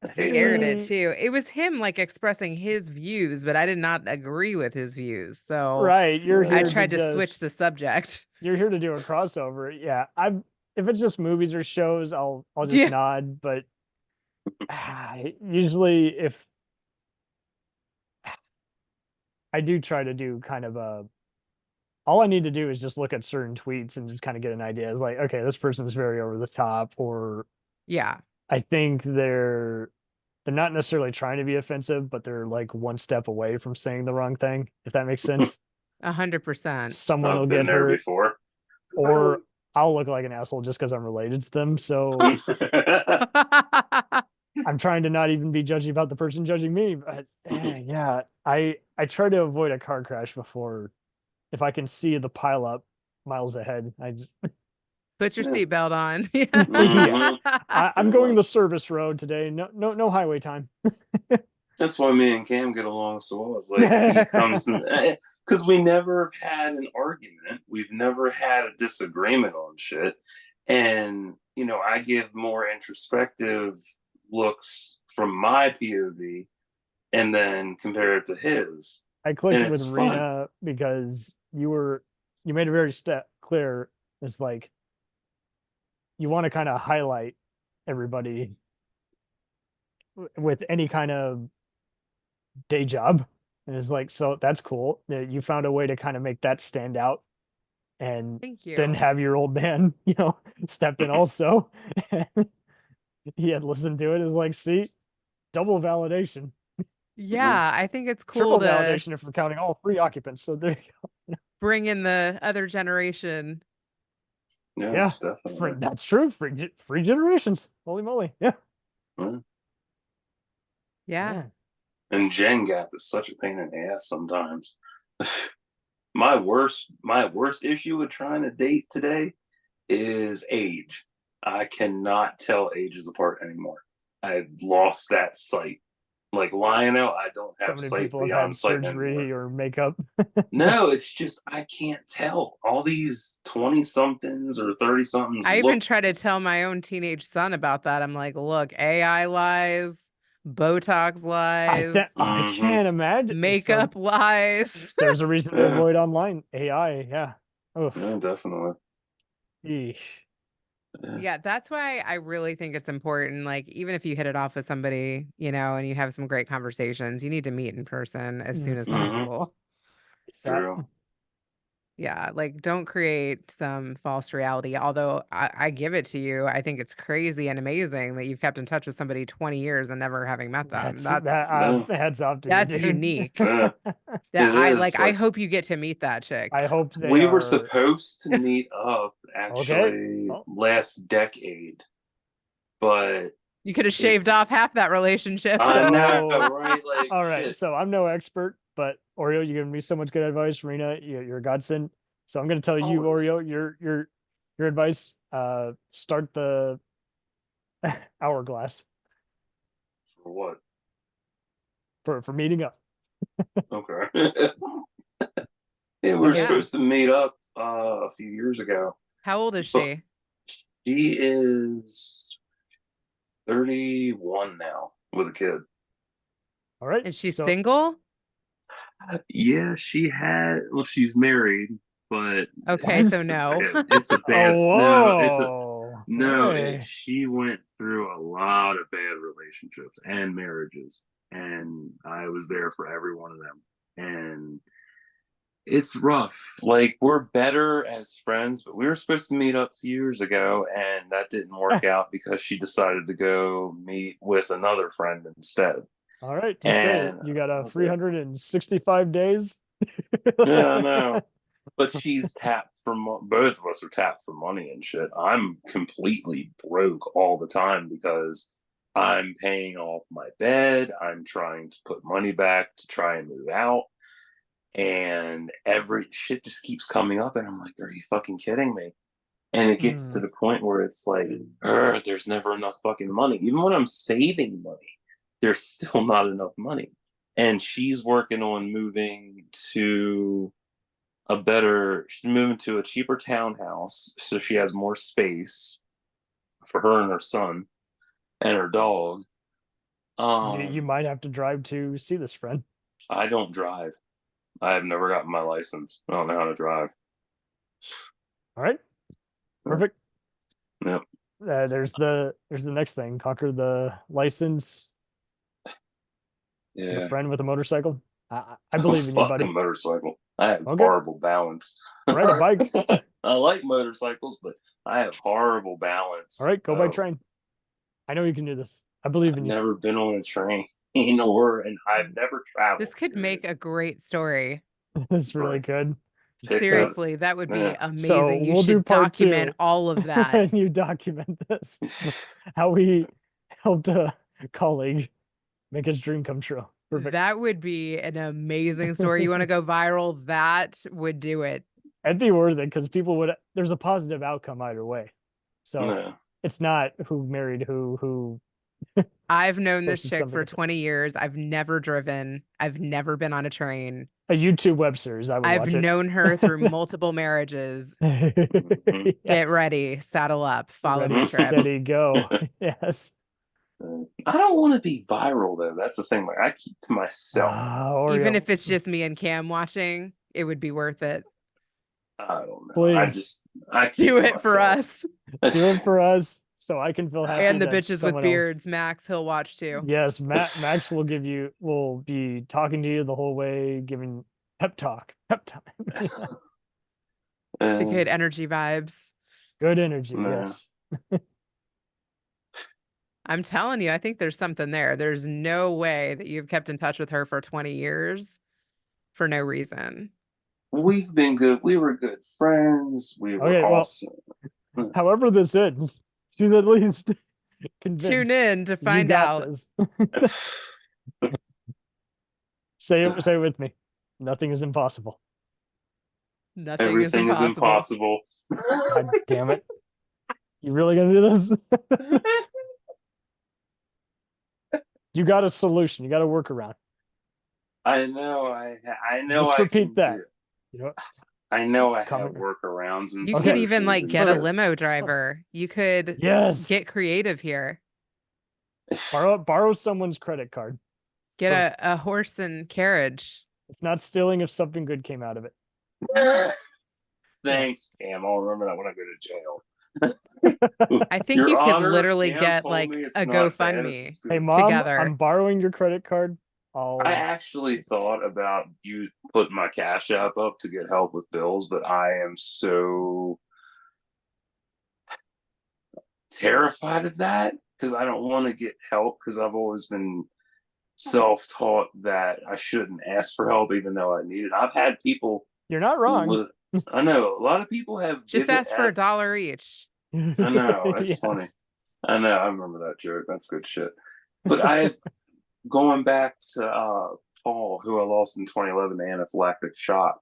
I hate Scared that. it See, too. It was him like expressing his views, but I did not agree with his views. So right. Yeah. I tried to switch the subject. You're here to do a crossover. Yeah, I've if it's just movies or shows, I'll just Yeah. nod. But usually, if I do try to do kind of a, all I need to do is just look at certain tweets and just kind of get an idea. It's like, okay, this person's very over the top, or Yeah. I think they're not necessarily trying to be offensive, but they're like one step away from saying the wrong thing, if that makes sense. 100%. Someone will I've been get there hurt, before. or I'll look like an asshole just because I'm related to them. So I'm trying to not even be judgy about the person judging me. But yeah, I try to avoid a car crash before, if I can see the pile up miles ahead. I just Put your Yeah. seatbelt on. Yeah. I'm going the much. service road today. No highway time. That's why me and Cam get along so well. It's like he comes because we never had an argument. We've never had a disagreement on shit. And, I give more introspective looks from my POV and then compare it to his. I clicked And with it's fun. Reena because you made it very clear. It's like you want to kind of highlight everybody with any kind of day job. And it's like, so that's cool that you found a way to kind of make that stand out, and Thank then you. have your old man, step in also. He had listened to it. Is like, see, double validation, Yeah, I think it's cool triple to validation if we're counting all three occupants. So there you go. bring in the other generation. Yeah, Yeah, it's definitely. that's true. Free generations. Holy moly. Yeah. Yeah. Yeah. And Gen Gap is such a pain in the ass sometimes. My worst issue with trying to date today is age. I cannot tell ages apart anymore. I've lost that sight. Like Lionel, I don't So have many sight people have beyond had sight anymore. surgery or makeup. No, it's just I can't tell. All these 20 somethings or 30 somethings I look. even try to tell my own teenage son about that. I'm like, look, AI lies, Botox lies, I Mhm. can't imagine. makeup lies. There's a reason to Yeah. avoid online AI. Yeah. Oof. Yeah, definitely. Eesh. Yeah, that's why I really think it's important. Like, even if you hit it off with somebody, and you have some great conversations, you need to meet in person as soon as Mhm. possible. True. Yeah, like don't create some false reality. Although I give it to you, I think it's crazy and amazing that you've kept in touch with somebody 20 years and never having met them. Yeah. Hats off to you, That's dude. unique. Yeah. That It I is. I Like, hope you get to meet that chick. I hope they we were are supposed to meet up okay. actually Well, last decade, but You could have shaved it's off half that relationship. I know, So, right? Like all right. shit. So I'm no expert, but Oreo, you giving me so much good advice. Reena, you're a godsend. So I'm going to tell you, Always. Oreo, your advice. Start the hourglass For what? for meeting up. Okay. Yeah, we I were mean, Yeah. supposed to meet up a few years ago, How old is but she? she is 31 now with a kid. all right. Is she So single? Yeah, she's married, but Okay, so what? no. it's a bad, Oh, no, whoa. Hey. she went through a lot of bad relationships and marriages, and I was there for every one of them. And it's rough. Like, we're better as friends, but we were supposed to meet up a few years ago, and that didn't work out because she decided to go meet with another friend instead. All right. Just say it. And You got I a was like, 365 days. yeah, no. But she's tapped for both of us are tapped for money and shit. I'm completely broke all the time because I'm paying off my bed. I'm trying to put money back to try and move out. And every shit just keeps coming up. And I'm like, are you fucking kidding me? And it gets to Hmm. the point where it's like, there's never enough fucking money. Even when I'm saving money, there's still not enough money. And she's working on moving to she's moving to a cheaper townhouse so she has more space for her and her son and her dog. You might have to drive to see this friend. I don't drive. I have never gotten my license. I don't know how to drive. All right. Perfect. Yep. There's the next thing. Conquer the license, the Yeah. friend with a motorcycle. I believe in you, Fuck a buddy. motorcycle. I have Okay. horrible balance. Ride a bike. I like motorcycles, but I have horrible balance. All right, go by train. I know you can do this. I believe I've in you. never been on a train and I've never traveled. This could make a great story. It's really good. Seriously, that would be Yeah. amazing. So You we'll do should part document 2. all of that. And you document this. How we helped a colleague make his dream come true. Perfect. That would be an amazing story. You want to go viral? That would do it. It'd be worth it because there's a positive outcome either way. So Yeah. it's not who married who. I've known this Versus chick something for different. 20 years. I've never driven. I've never been on a train. A YouTube web series. I would I've watch it. known her through multiple marriages. Get Yes. ready, saddle up, follow Ready, my trip. steady, go. Yes. I don't want to be viral though. That's the thing. Like I keep to myself. Even Oreo. if it's just me and Cam watching, it would be worth it. I don't know. Please. I keep Do to it for myself. us. Do it for us so I can feel happy. And the that bitches with someone else- beards, Max, he'll watch too. Yes, Max will be talking to you the whole way, giving pep talk, pep time. The good energy vibes. Good energy, Yeah. yes. I'm telling you, I think there's something there. There's no way that you've kept in touch with her for 20 years for no reason. We've been good. We were good friends. We were Okay, well, awesome. however this ends, she's at least convinced. Tune in to you find got out. this. Say it with me. Nothing is impossible. Nothing Everything is impossible. God damn it. You really gonna do this? You got a solution. You got a workaround. I know. I know. Just I repeat can that. do it. You know, I know. I have Comment. workarounds and You Okay. could even solutions like and get a shit. limo driver. You could yes. get creative here. Borrow someone's credit card. Get a horse and carriage. It's not stealing if something good came out of it. Thanks, Cam. I'll remember that when I go to jail. I think Your you could Honor, literally Cam get told like me it's a not bad if GoFundMe. it's good. Hey mom, Together. I'm borrowing your credit card. I actually thought about you putting my Cash App up to get help with bills, but I am so terrified of that because I don't want to get help because I've always been self-taught that I shouldn't ask for help even though I need it. I've had people. You're not wrong. I know a lot of people have. Just ask for $1 each. I know that's Yes. funny. I know I remember that joke. That's good shit. But going back to Paul, who I lost in 2011, the anaphylactic shock.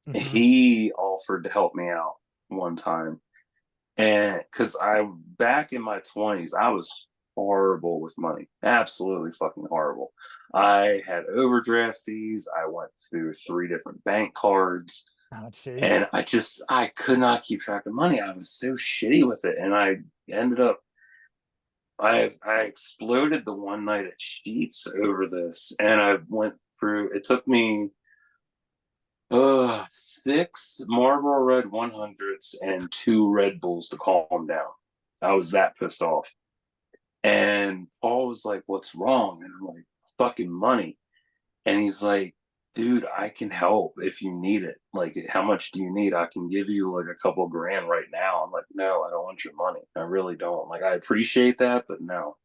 Mhm. He offered to help me out one time, and because back in my 20s, I was horrible with money, absolutely fucking horrible. I had overdraft fees. I went through 3 different bank cards. Oh, jeez. And I could not keep track of money. I was so shitty with it. And I ended up, I exploded the one night at Sheets over this. And I went through, it took me 6 Marlboro Red 100s and 2 Red Bulls to calm down. I was that pissed off. And Paul was like, "What's wrong?" And I'm like, "Fucking money." And he's like, "Dude, I can help if you need it. Like, how much do you need? I can give you like a couple grand right now." I'm like, "No, I don't want your money. I really don't. Like, I appreciate that, but no."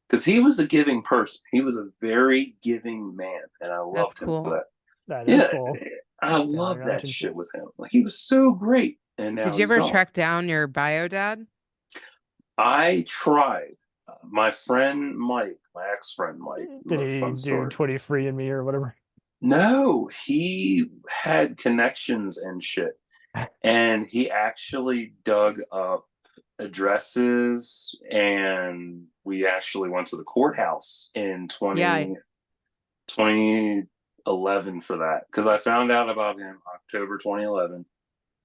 Because he was a giving person. He was a very giving man, and I loved him cool. for that. That is cool. I He's down love your that relationship. shit with him. Like, he was so great. And now Did you he's ever gone. track down your bio dad? I tried. My friend Mike, my ex-friend Mike. Did he fun do story. 23andMe or whatever? No, he had connections and shit. And he actually dug up addresses, and we actually went to the courthouse in 2011 for that. Because I found out about him October 2011.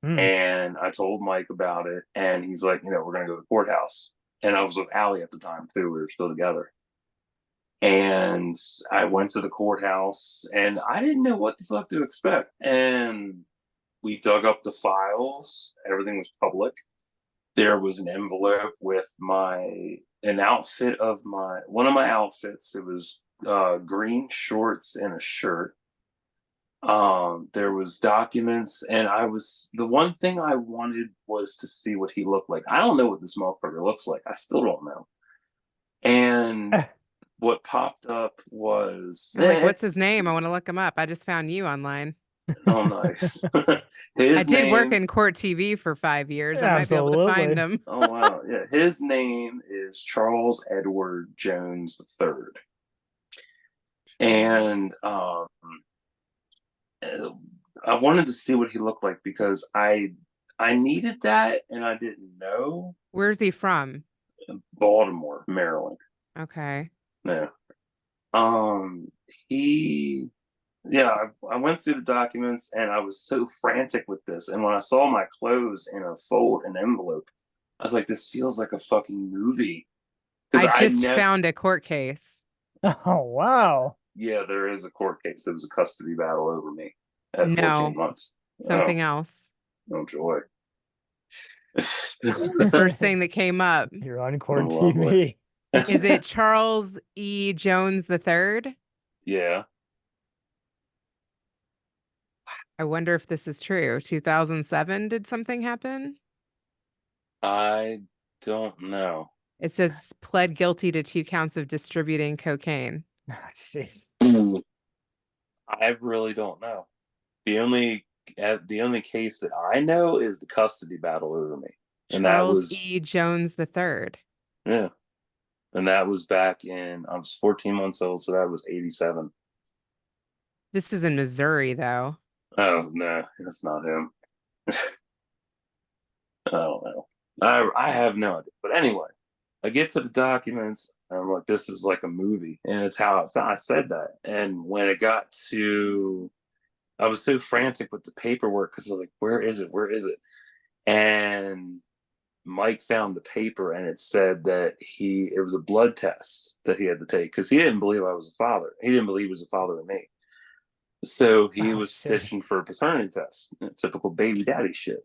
And I told Mike about it, and he's like, we're going to go to the courthouse. And I was with Allie at the time, too. We were still together. And I went to the courthouse, and I didn't know what the fuck to expect. And we dug up the files. Everything was public. there was an envelope with an outfit of one of my outfits. It was green shorts and a shirt. There was documents, and the one thing I wanted was to see what he looked like. I don't know what this motherfucker looks like. I still don't know. And what popped up was I'm like, what's his name? I want to look him up. I just found you online. oh nice. I His did work name in court TV for 5 years. I might be able to find Absolutely. him. oh wow. Yeah, his name is Charles Edward Jones III. And I wanted to see what he looked like because I needed that and I didn't know. Where's he from? Baltimore, Maryland. Okay. Yeah. He yeah, I went through the documents and I was so frantic with this. And when I saw my clothes in an envelope, I was like, this feels like a fucking movie. Because I just found a court case. Oh, wow. Yeah, there is a court case. It was a custody battle over me at No, 14 months. something else. Oh joy. It's the first thing that came up. You're on court Oh, lovely. TV. Is it Charles E. Jones III? Yeah. I wonder if this is true. 2007, did something happen? I don't know. It says pled guilty to 2 counts of distributing cocaine. Ah, jeez. I really don't know. The only case that I know is the custody battle over me. And that Charles was E. Jones III. yeah. And that was back in I was 14 months old, so that was 87. This is in Missouri, though. Oh no, that's not him. I don't know. I have no idea. But anyway, I get to the documents and I'm like, this is like a movie. And it's how I said that. And when it got to I was so frantic with the paperwork because I was like, where is it? Where is it? And Mike found the paper and it said that it was a blood test that he had to take because he didn't believe I was a father. He didn't believe he was a father of me. So he Oh, was jeez. petitioning for a paternity test. Typical baby daddy shit.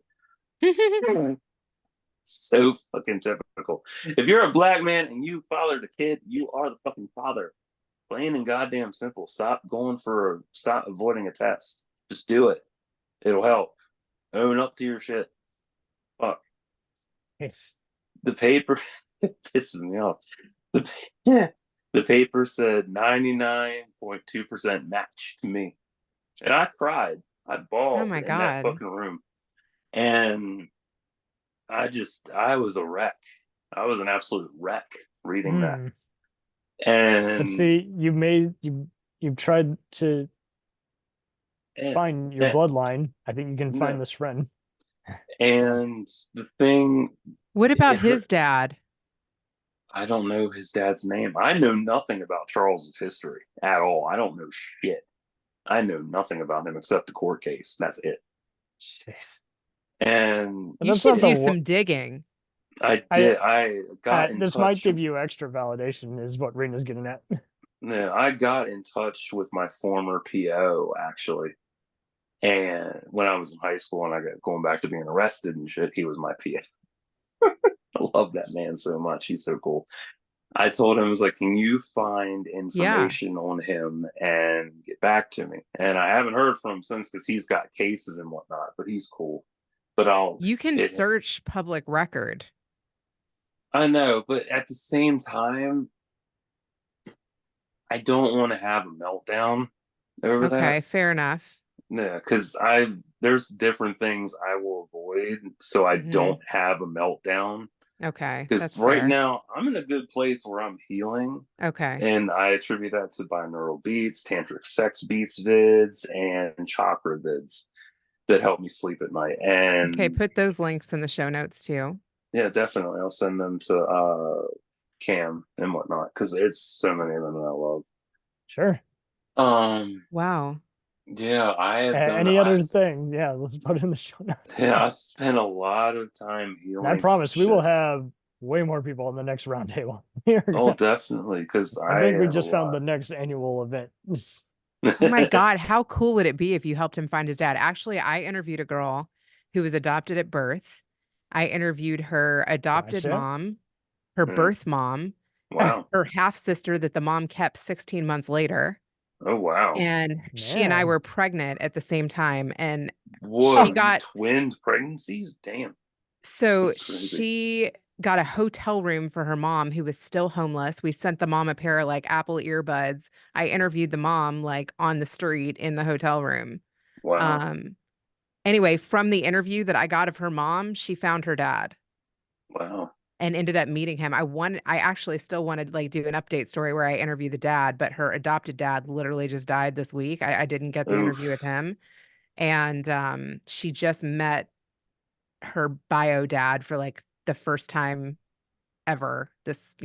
So fucking typical. If you're a black man and you fathered a kid, you are the fucking father. Plain and goddamn simple. Stop avoiding a test. Just do it. It'll help. Own up to your shit. Fuck. Yes. The paper pisses me off. The paper said 99.2% match to me. And I cried. I bawled Oh my in that God. fucking room. And I was a wreck. I was an absolute wreck reading that. Mm. And But see, you've tried to find your bloodline. I think you can find this friend. And the thing What about his dad? I don't know his dad's name. I know nothing about Charles's history at all. I don't know shit. I know nothing about him except the court case. That's it. Jeez. And You should do some digging. I did. I got in this touch. might give you extra validation, is what Reena's getting at. Yeah, I got in touch with my former PO actually. And when I was in high school and I got going back to being arrested and shit, he was my PO. I love that man so much. He's so cool. I told him, I was like, can you find information on him and get back to me? And I haven't heard from him since because he's got cases and whatnot, but he's cool. But You can search public record. I know, but at the same time, I don't want to have a meltdown over that. Okay, fair enough. Yeah, because there's different things I will avoid so I don't have a meltdown. Okay. Because right now I'm in a good place where I'm healing. Okay. And I attribute that to binaural beats, tantric sex beats vids, and chakra vids that help me sleep at night. And okay, put those links in the show notes too. Yeah, definitely. I'll send them to Cam and whatnot because it's so many of them that I love. Sure. Wow. Yeah, I have done any other thing. Yeah, let's put it in the show notes. Yeah, I've spent a lot of time healing. And I promise we will have way more people in the next roundtable. Oh, definitely. Because I think we just found the next annual event. Oh my God, how cool would it be if you helped him find his dad? Actually, I interviewed a girl who was adopted at birth, I interviewed her adopted Gotcha. mom, her Mm. birth mom, Wow. her half sister that the mom kept 16 months later. Oh wow. And she and I Man. were pregnant at the same time. And Whoa, you got twinned pregnancies? Damn. so That's crazy. she got a hotel room for her mom who was still homeless. We sent the mom a pair of like Apple earbuds. I interviewed the mom like on the street in the hotel room. Wow. Um anyway, from the interview that I got of her mom, she found her dad Wow. and ended up meeting him. I actually still wanted to like do an update story where I interview the dad, but her adopted dad literally just died this week. I didn't get the interview with Oof. him. And she just met her bio dad for like the first time ever this,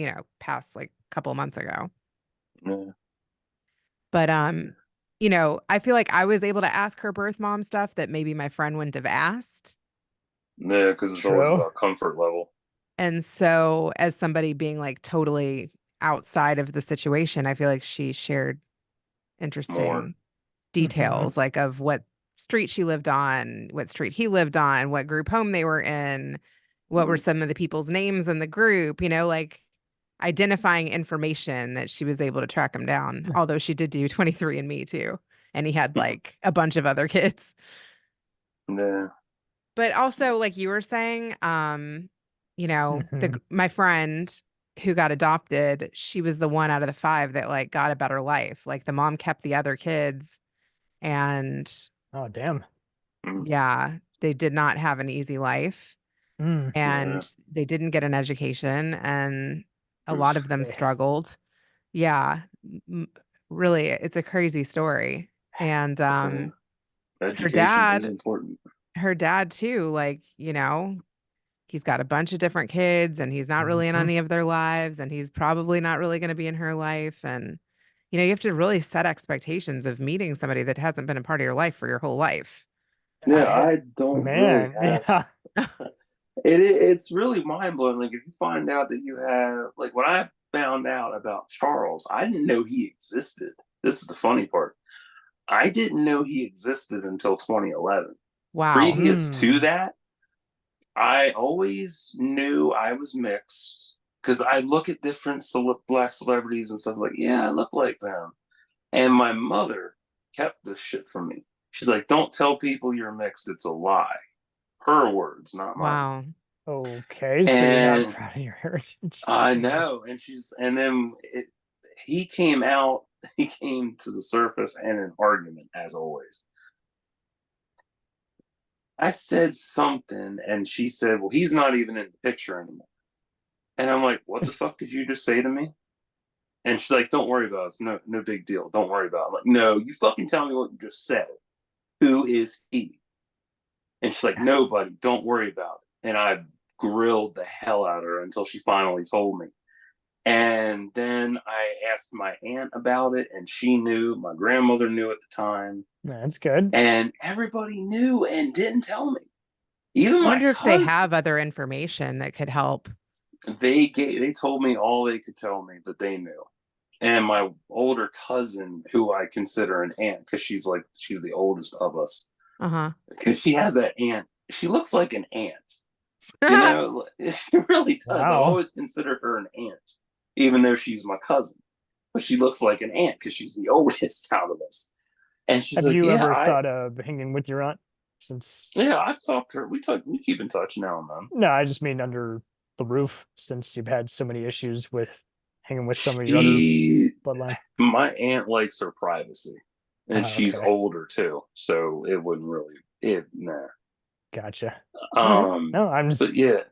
past like couple of months ago. Yeah. But I feel like I was able to ask her birth mom stuff that maybe my friend wouldn't have asked. Yeah, because it's always True. about comfort level. And so as somebody being like totally outside of the situation, I feel like she shared More. interesting Mhm. details like of what street she lived on, what street he lived on, what group home they were in, what were Mm. some of the people's names in the group, like identifying information that she was able to track him down. Although she did do 23andMe too. And he had like a bunch of other kids. Yeah. But also, like you were saying, Mhm. my friend who got adopted, she was the one out of the five that like got a better life. Like the mom kept the other kids and Oh, damn. Mm. yeah, they did not have an easy life Mm. Yeah. and they didn't get an education and a lot of Oof. them Yes. struggled. Yeah, m- really, it's a crazy story. And Yeah. her Education is dad, important. her dad too, like, he's got a bunch of different kids and he's not really in Mhm. any of their lives and he's probably not really going to be in her life. And, you have to really set expectations of meeting somebody that hasn't been a part of your life for your whole life. Yeah, I, I don't really man, have. yeah. It's really mind blowing. Like if you find out that you have, like when I found out about Charles, I didn't know he existed. This is the funny part. I didn't know he existed until 2011. Wow. Previous to Mm. that, I always knew I was mixed because I look at different black celebrities and stuff like, yeah, I look like them. And my mother kept this shit from me. She's like, don't tell people you're mixed. It's a lie. Her words, not mine. Wow. Okay, so you're not And proud of your heritage. I Jeez. know. And then he came out, he came to the surface in an argument, as always. I said something, and she said, well, he's not even in the picture anymore. And I'm like, what the fuck did you just say to me? And she's like, don't worry about it. It's no big deal. Don't worry about it. I'm like, no, you fucking tell me what you just said. Who is he? And she's like, nobody. Don't worry about it. And I grilled the hell out of her until she finally told me. And then I asked my aunt about it, and she knew. My grandmother knew at the time. That's good. And everybody knew and didn't tell me. Even I my wonder if they cousin, have other information that could help. they told me all they could tell me that they knew. And my older cousin, who I consider an aunt, because she's the oldest of us, Uh-huh. because she has that aunt. She looks like an ant. You know, it really does. I've Wow. always considered her an aunt, even though she's my cousin. But she looks like an aunt because she's the oldest out of us. And she's Have like, you "Yeah, ever thought of hanging with your aunt? Since, I've talked to her. We keep in touch now and then. no, I just mean under the roof, since you've had so many issues with hanging with some of your other She, bloodline. my aunt likes her privacy, and Oh, she's okay. older too, so it wouldn't really nah. Gotcha. Okay. Um, No, I'm just, but yeah.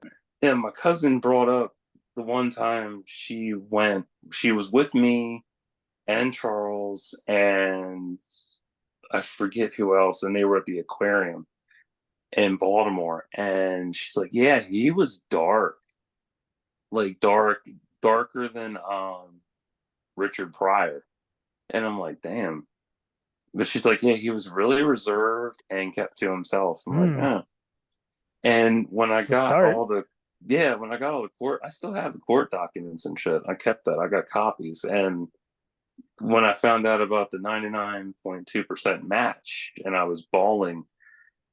My cousin brought up the one time she went. She was with me and Charles and I forget who else, and they were at the aquarium in Baltimore. And she's like, "Yeah, he was dark, like darker than Richard Pryor." And I'm like, "Damn." But she's like, "Yeah, he was really reserved and kept to himself." I'm like, mm, "Yeah." And when I it's a got start. all the when I got all the court, I still have the court documents and shit. I kept that. I got copies. And when I found out about the 99.2% match and I was bawling,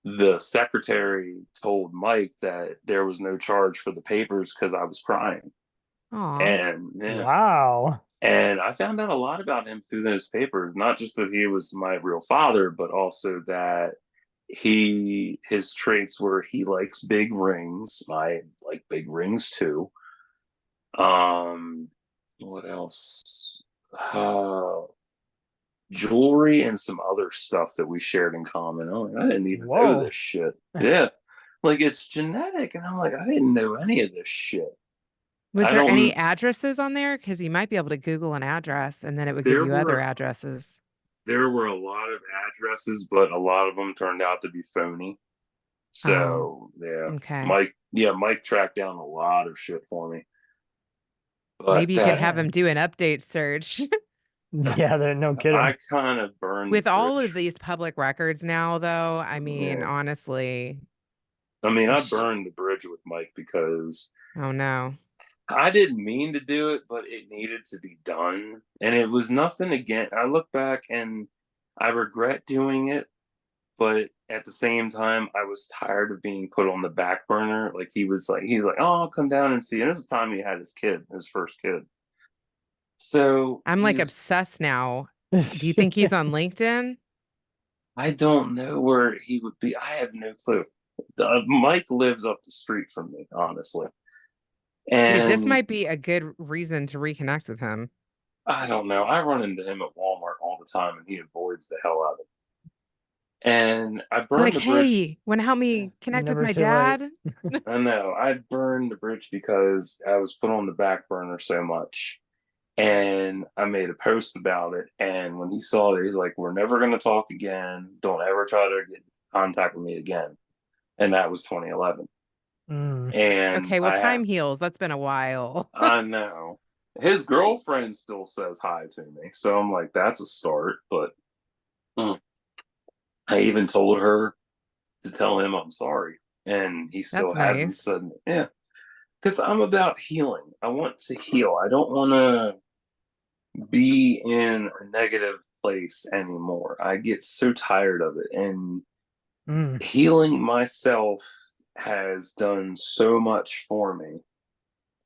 the secretary told Mike that there was no charge for the papers because I was crying. Aw. And yeah. Wow. And I found out a lot about him through those papers, not just that he was my real father, but also that his traits were he likes big rings. I like big rings too. What else? Jewelry and some other stuff that we shared in common. I'm like, I didn't even know Whoa. this shit. Yeah. Like it's genetic. And I'm like, I didn't know any of this shit. Was I there any don't addresses on there? Because you might be able to Google an address and then it would give there you other were addresses. there were a lot of addresses, but a lot of them turned out to be phony. Oh, So yeah. okay. Mike tracked down a lot of shit for me. Maybe But you could that have him Man. do an update search. Yeah, they're no I kidding. kind of burned the With all of bridge. these public records now, though, I mean, Yeah. honestly, I mean, I burned the bridge with Mike because oh no. I didn't mean to do it, but it needed to be done. And it was nothing again. I look back and I regret doing it, but at the same time, I was tired of being put on the back burner. Like he's like, oh, I'll come down and see. And this is the time he had his first kid. So I'm he like was, obsessed now. Do you think he's on LinkedIn? I don't know where he would be. I have no clue. Mike lives up the street from me, honestly. Dude, this And might be a good reason to reconnect with him. I don't know. I run into him at Walmart all the time and he avoids the hell out of it. And I Be burned like, the bridge. hey, want to help me connect with Never my too late. dad? I know. I burned the bridge because I was put on the back burner so much. And I made a post about it. And when he saw it, he's like, we're never going to talk again. Don't ever try to get in contact with me again. And that was 2011. Mm. And Okay, well, time heals. That's been a while. I know his girlfriend still says hi to me. So I'm like, that's a start. But mm, I even told her to tell him I'm sorry. And he still That's hasn't nice. said, yeah, because I'm about healing. I want to heal. I don't want to be in a negative place anymore. I get so tired of it. And Mm. healing myself has done so much for me.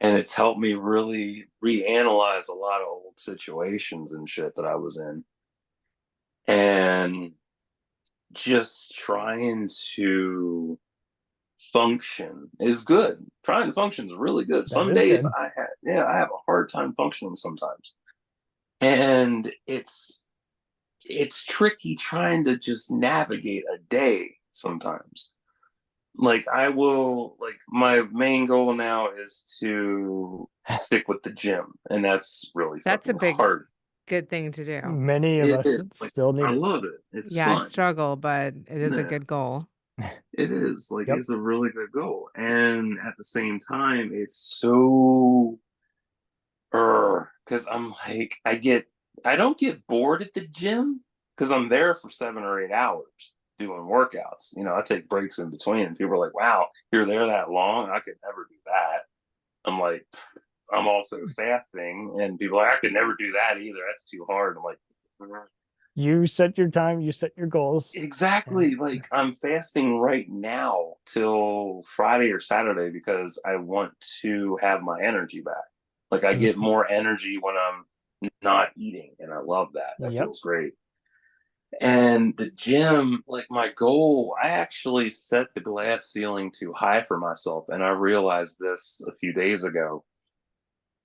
And it's helped me really reanalyze a lot of old situations and shit that I was in. And just trying to function is good. Trying to function is really good. That Some is days good. I have a hard time functioning sometimes. And it's tricky trying to just navigate a day sometimes. Like my main goal now is to stick with the gym, and that's really That's a fucking big, hard. good thing to do. Many of It us is. Like still need I it. love it. It's Yeah, I fun. struggle, but it is a Yeah, good goal. it is. Like Yep. it's a really good goal. And at the same time, it's so because I'm like I don't get bored at the gym because I'm there for 7 or 8 hours doing workouts. I take breaks in between, and people are like, "Wow, you're there that long? I could never do that." I'm like, I'm also fasting, and people are like, I could never do that either. That's too hard. I'm like, You set your time, you set your goals. And exactly. Like I'm fasting right now till Friday or Saturday because I want to have my energy back. Like I get Mhm. more energy when I'm not eating, and I love that. That Yep. feels great. And the gym, like my goal, I actually set the glass ceiling too high for myself, and I realized this a few days ago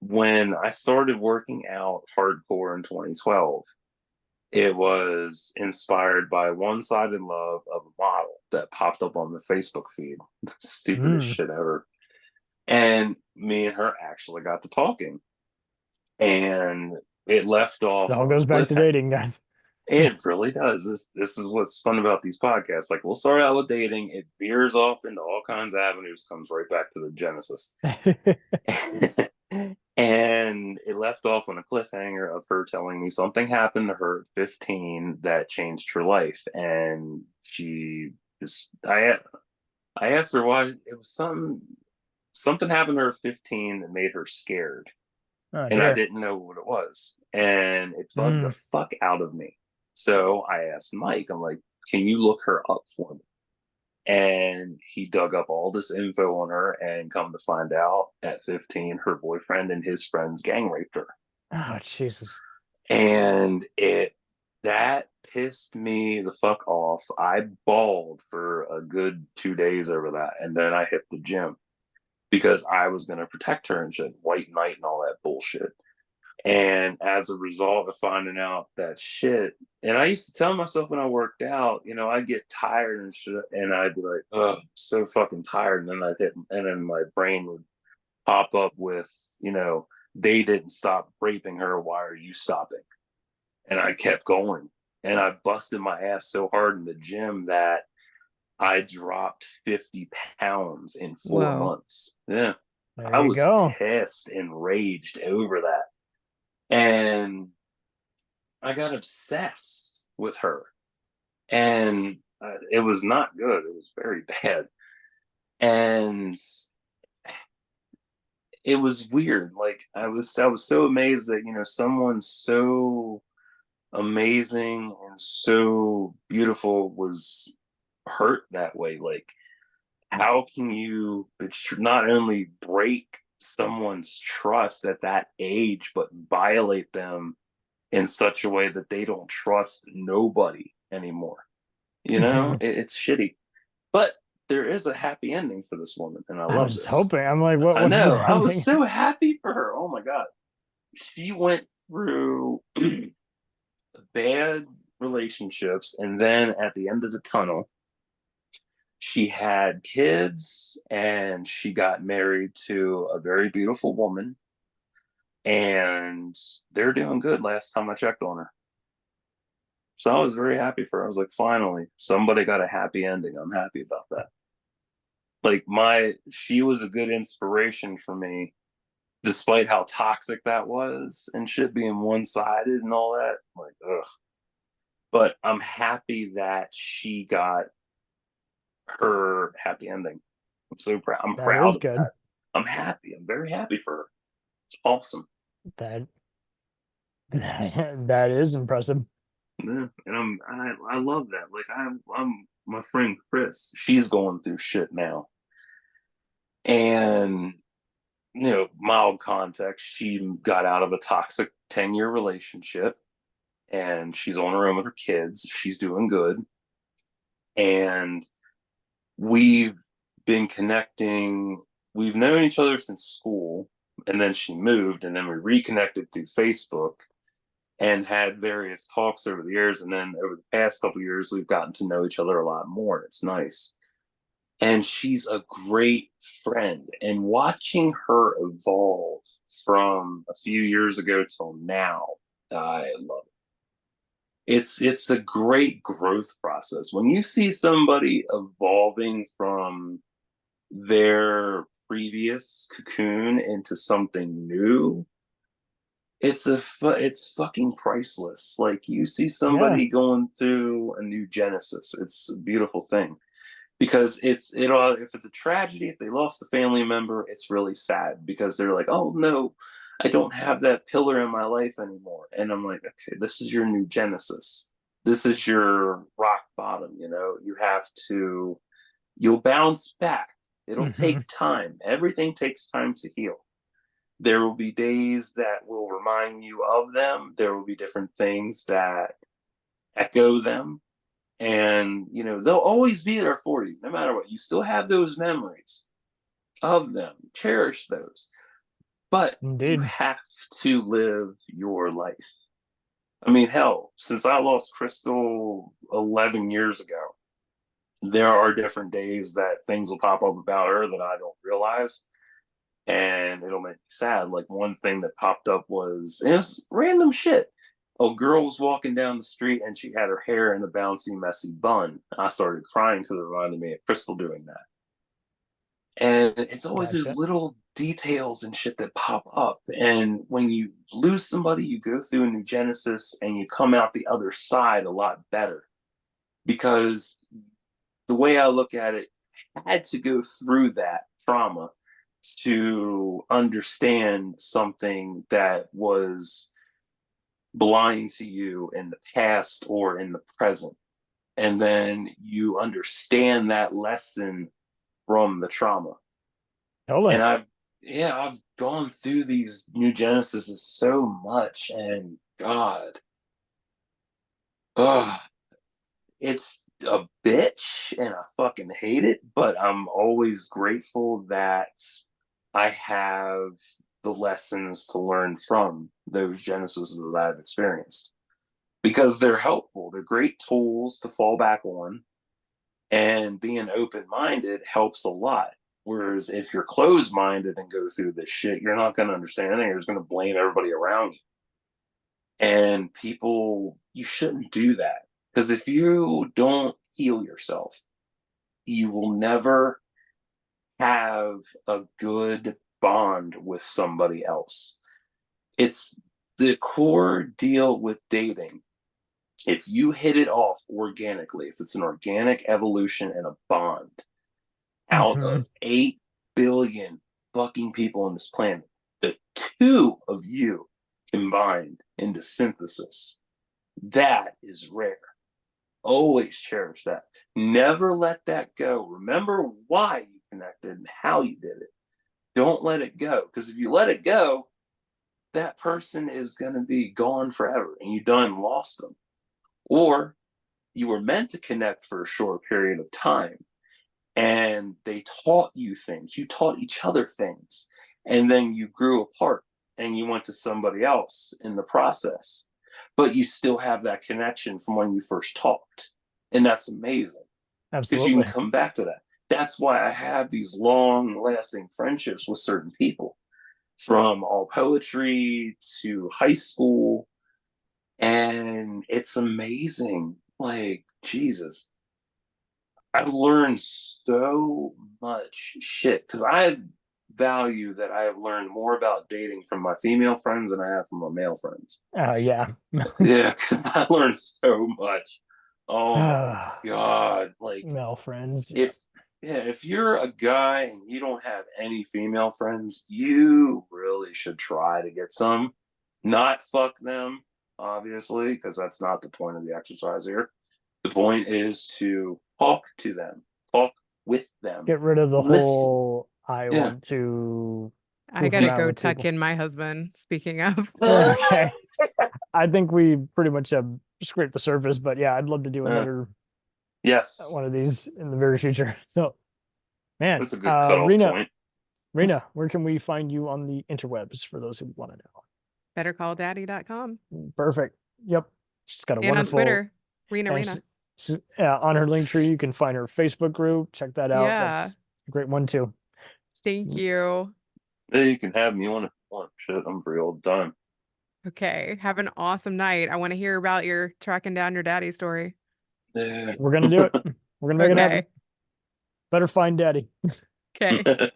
when I started working out hardcore in 2012. It was inspired by One Sided Love of a model that popped up on the Facebook feed. Stupidest Mm. shit ever. And me and her actually got to talking. And it left It off all on a goes back to cliffhanger. dating, guys. It really does. This is what's fun about these podcasts. Like we'll start out with dating, it veers off into all kinds of avenues, comes right back to the genesis. And it left off on a cliffhanger of her telling me something happened to her at 15 that changed her life. And she just, I asked her why. It was something happened to her at 15 that made her scared. Oh And I dear. didn't know what it was. And it bugged the Mm. fuck out of me. So I asked Mike, I'm like, can you look her up for me? And he dug up all this info on her, and come to find out, at 15, her boyfriend and his friends gang raped her. Oh, Jesus. And that pissed me the fuck off. I bawled for a good 2 days over that. And then I hit the gym because I was going to protect her and shit, white knight and all that bullshit. And as a result of finding out that shit, and I used to tell myself when I worked out, I'd get tired and shit, and I'd be like, oh, I'm so fucking tired. And then and then my brain would pop up with, they didn't stop raping her. Why are you stopping? And I kept going. And I busted my ass so hard in the gym that I dropped 50 pounds in 4 months. Yeah. There I you was go. pissed and raged over that. And I got obsessed with her. And it was not good. It was very bad. And it was weird. Like I was so amazed that, someone so amazing and so beautiful was hurt that way. Like, how can you not only break someone's trust at that age, but violate them in such a way that they don't trust nobody anymore? It's shitty. But there is a happy ending for this woman, and I I love was this. hoping. I'm like, I what's know. the I was ending? so happy for her. Oh my God. She went through bad relationships, and then at the end of the tunnel, she had kids, and she got married to a very beautiful woman, and they're doing good last time I checked on her. So I was very happy for her. I was like, finally, somebody got a happy ending. I'm happy about that. Like, she was a good inspiration for me, despite how toxic that was and shit, being one-sided and all that. Like, ugh. But I'm happy that she got her happy ending. I'm so proud. I'm That proud is of good. that. I'm happy. I'm very happy for her. It's awesome. That that is impressive. Yeah, and I love that. Like, I'm my friend Chris. She's going through shit now, and mild context, she got out of a toxic 10-year relationship, and she's on her own with her kids. She's doing good, and we've been connecting. We've known each other since school, and then she moved, and then we reconnected through Facebook and had various talks over the years. And then over the past couple of years, we've gotten to know each other a lot more. It's nice. And she's a great friend. And watching her evolve from a few years ago till now, I love it. It's a great growth process. When you see somebody evolving from their previous cocoon into something new, it's fucking priceless. Like, you see Yeah. somebody going through a new genesis. It's a beautiful thing, because if it's a tragedy, if they lost a family member, it's really sad, because they're like, oh no, I don't have that pillar in my life anymore. And I'm like, okay, this is your new genesis. This is your rock bottom. You'll bounce back. It'll take time. Everything takes time to heal. There will be days that will remind you of them. There will be different things that echo them. And, they'll always be there for you, no matter what. You still have those memories of them. Cherish those. But Indeed. you have to live your life. I mean, hell, since I lost Crystal 11 years ago, there are different days that things will pop up about her that I don't realize. And it'll make me sad. Like, one thing that popped up was, and it's random shit. A girl was walking down the street, and she had her hair in a bouncy, messy bun. I started crying because it reminded me of Crystal doing that. And it's always those little details and shit that pop up. And when you lose somebody, you go through a new genesis, and you come out the other side a lot better. Because the way I look at it, I had to go through that trauma to understand something that was blind to you in the past or in the present. and then you understand that lesson from the trauma. Totally. And I've gone through these new Genesises so much, and God, it's a bitch, and I fucking hate it. But I'm always grateful that I have the lessons to learn from those Genesises that I've experienced, because they're helpful. They're great tools to fall back on, and being open-minded helps a lot. Whereas if you're closed-minded and go through this shit, you're not going to understand anything. You're just going to blame everybody around you. And people, you shouldn't do that, because if you don't heal yourself, you will never have a good bond with somebody else. It's the core deal with dating. If you hit it off organically, if it's an organic evolution and a bond, out of 8 billion fucking people on this planet, the 2 of you combined into synthesis, that is rare. Always cherish that. Never let that go. Remember why you connected and how you did it. Don't let it go, because if you let it go, that person is going to be gone forever and you done lost them. Or you were meant to connect for a short period of time, and they taught you things. You taught each other things, and then you grew apart and you went to somebody else in the process. But you still have that connection from when you first talked. And that's amazing, because you Absolutely. can come back to that. That's why I have these long lasting friendships with certain people, from all poetry to high school. And it's amazing. Like, Jesus, I've learned so much shit, because I value that I have learned more about dating from my female friends than I have from my male friends. Yeah. Yeah, 'cause I learned so much. Oh my God. Like, Male friends. if you're a guy and you don't have any female friends, you really should try to get some. Not fuck them, obviously, because that's not the point of the exercise here. The point is to talk to them, talk with them, Get rid of the listen. whole I Yeah. want to I goof gotta around go with tuck people. in my husband. Speaking of, Okay. I think we pretty much have scraped the surface, but yeah, I'd love to do another Yes, one of these in the very future. So, man, that's a good cutoff point. Rena, where can we find you on the interwebs for those who want to know? BetterCallDaddy.com Perfect. Yep. She's got a and on wonderful Twitter, Reena. and on her link tree, you can find her Facebook group. Check that out. Yeah. That's a great one too. Thank you. Yeah, you can have me on if you want. Shit, I'm free all the time. Okay. Have an awesome night. I want to hear about your tracking down your daddy story. Yeah. We're gonna do it. We're gonna make it happen. Okay. Better find daddy. Okay.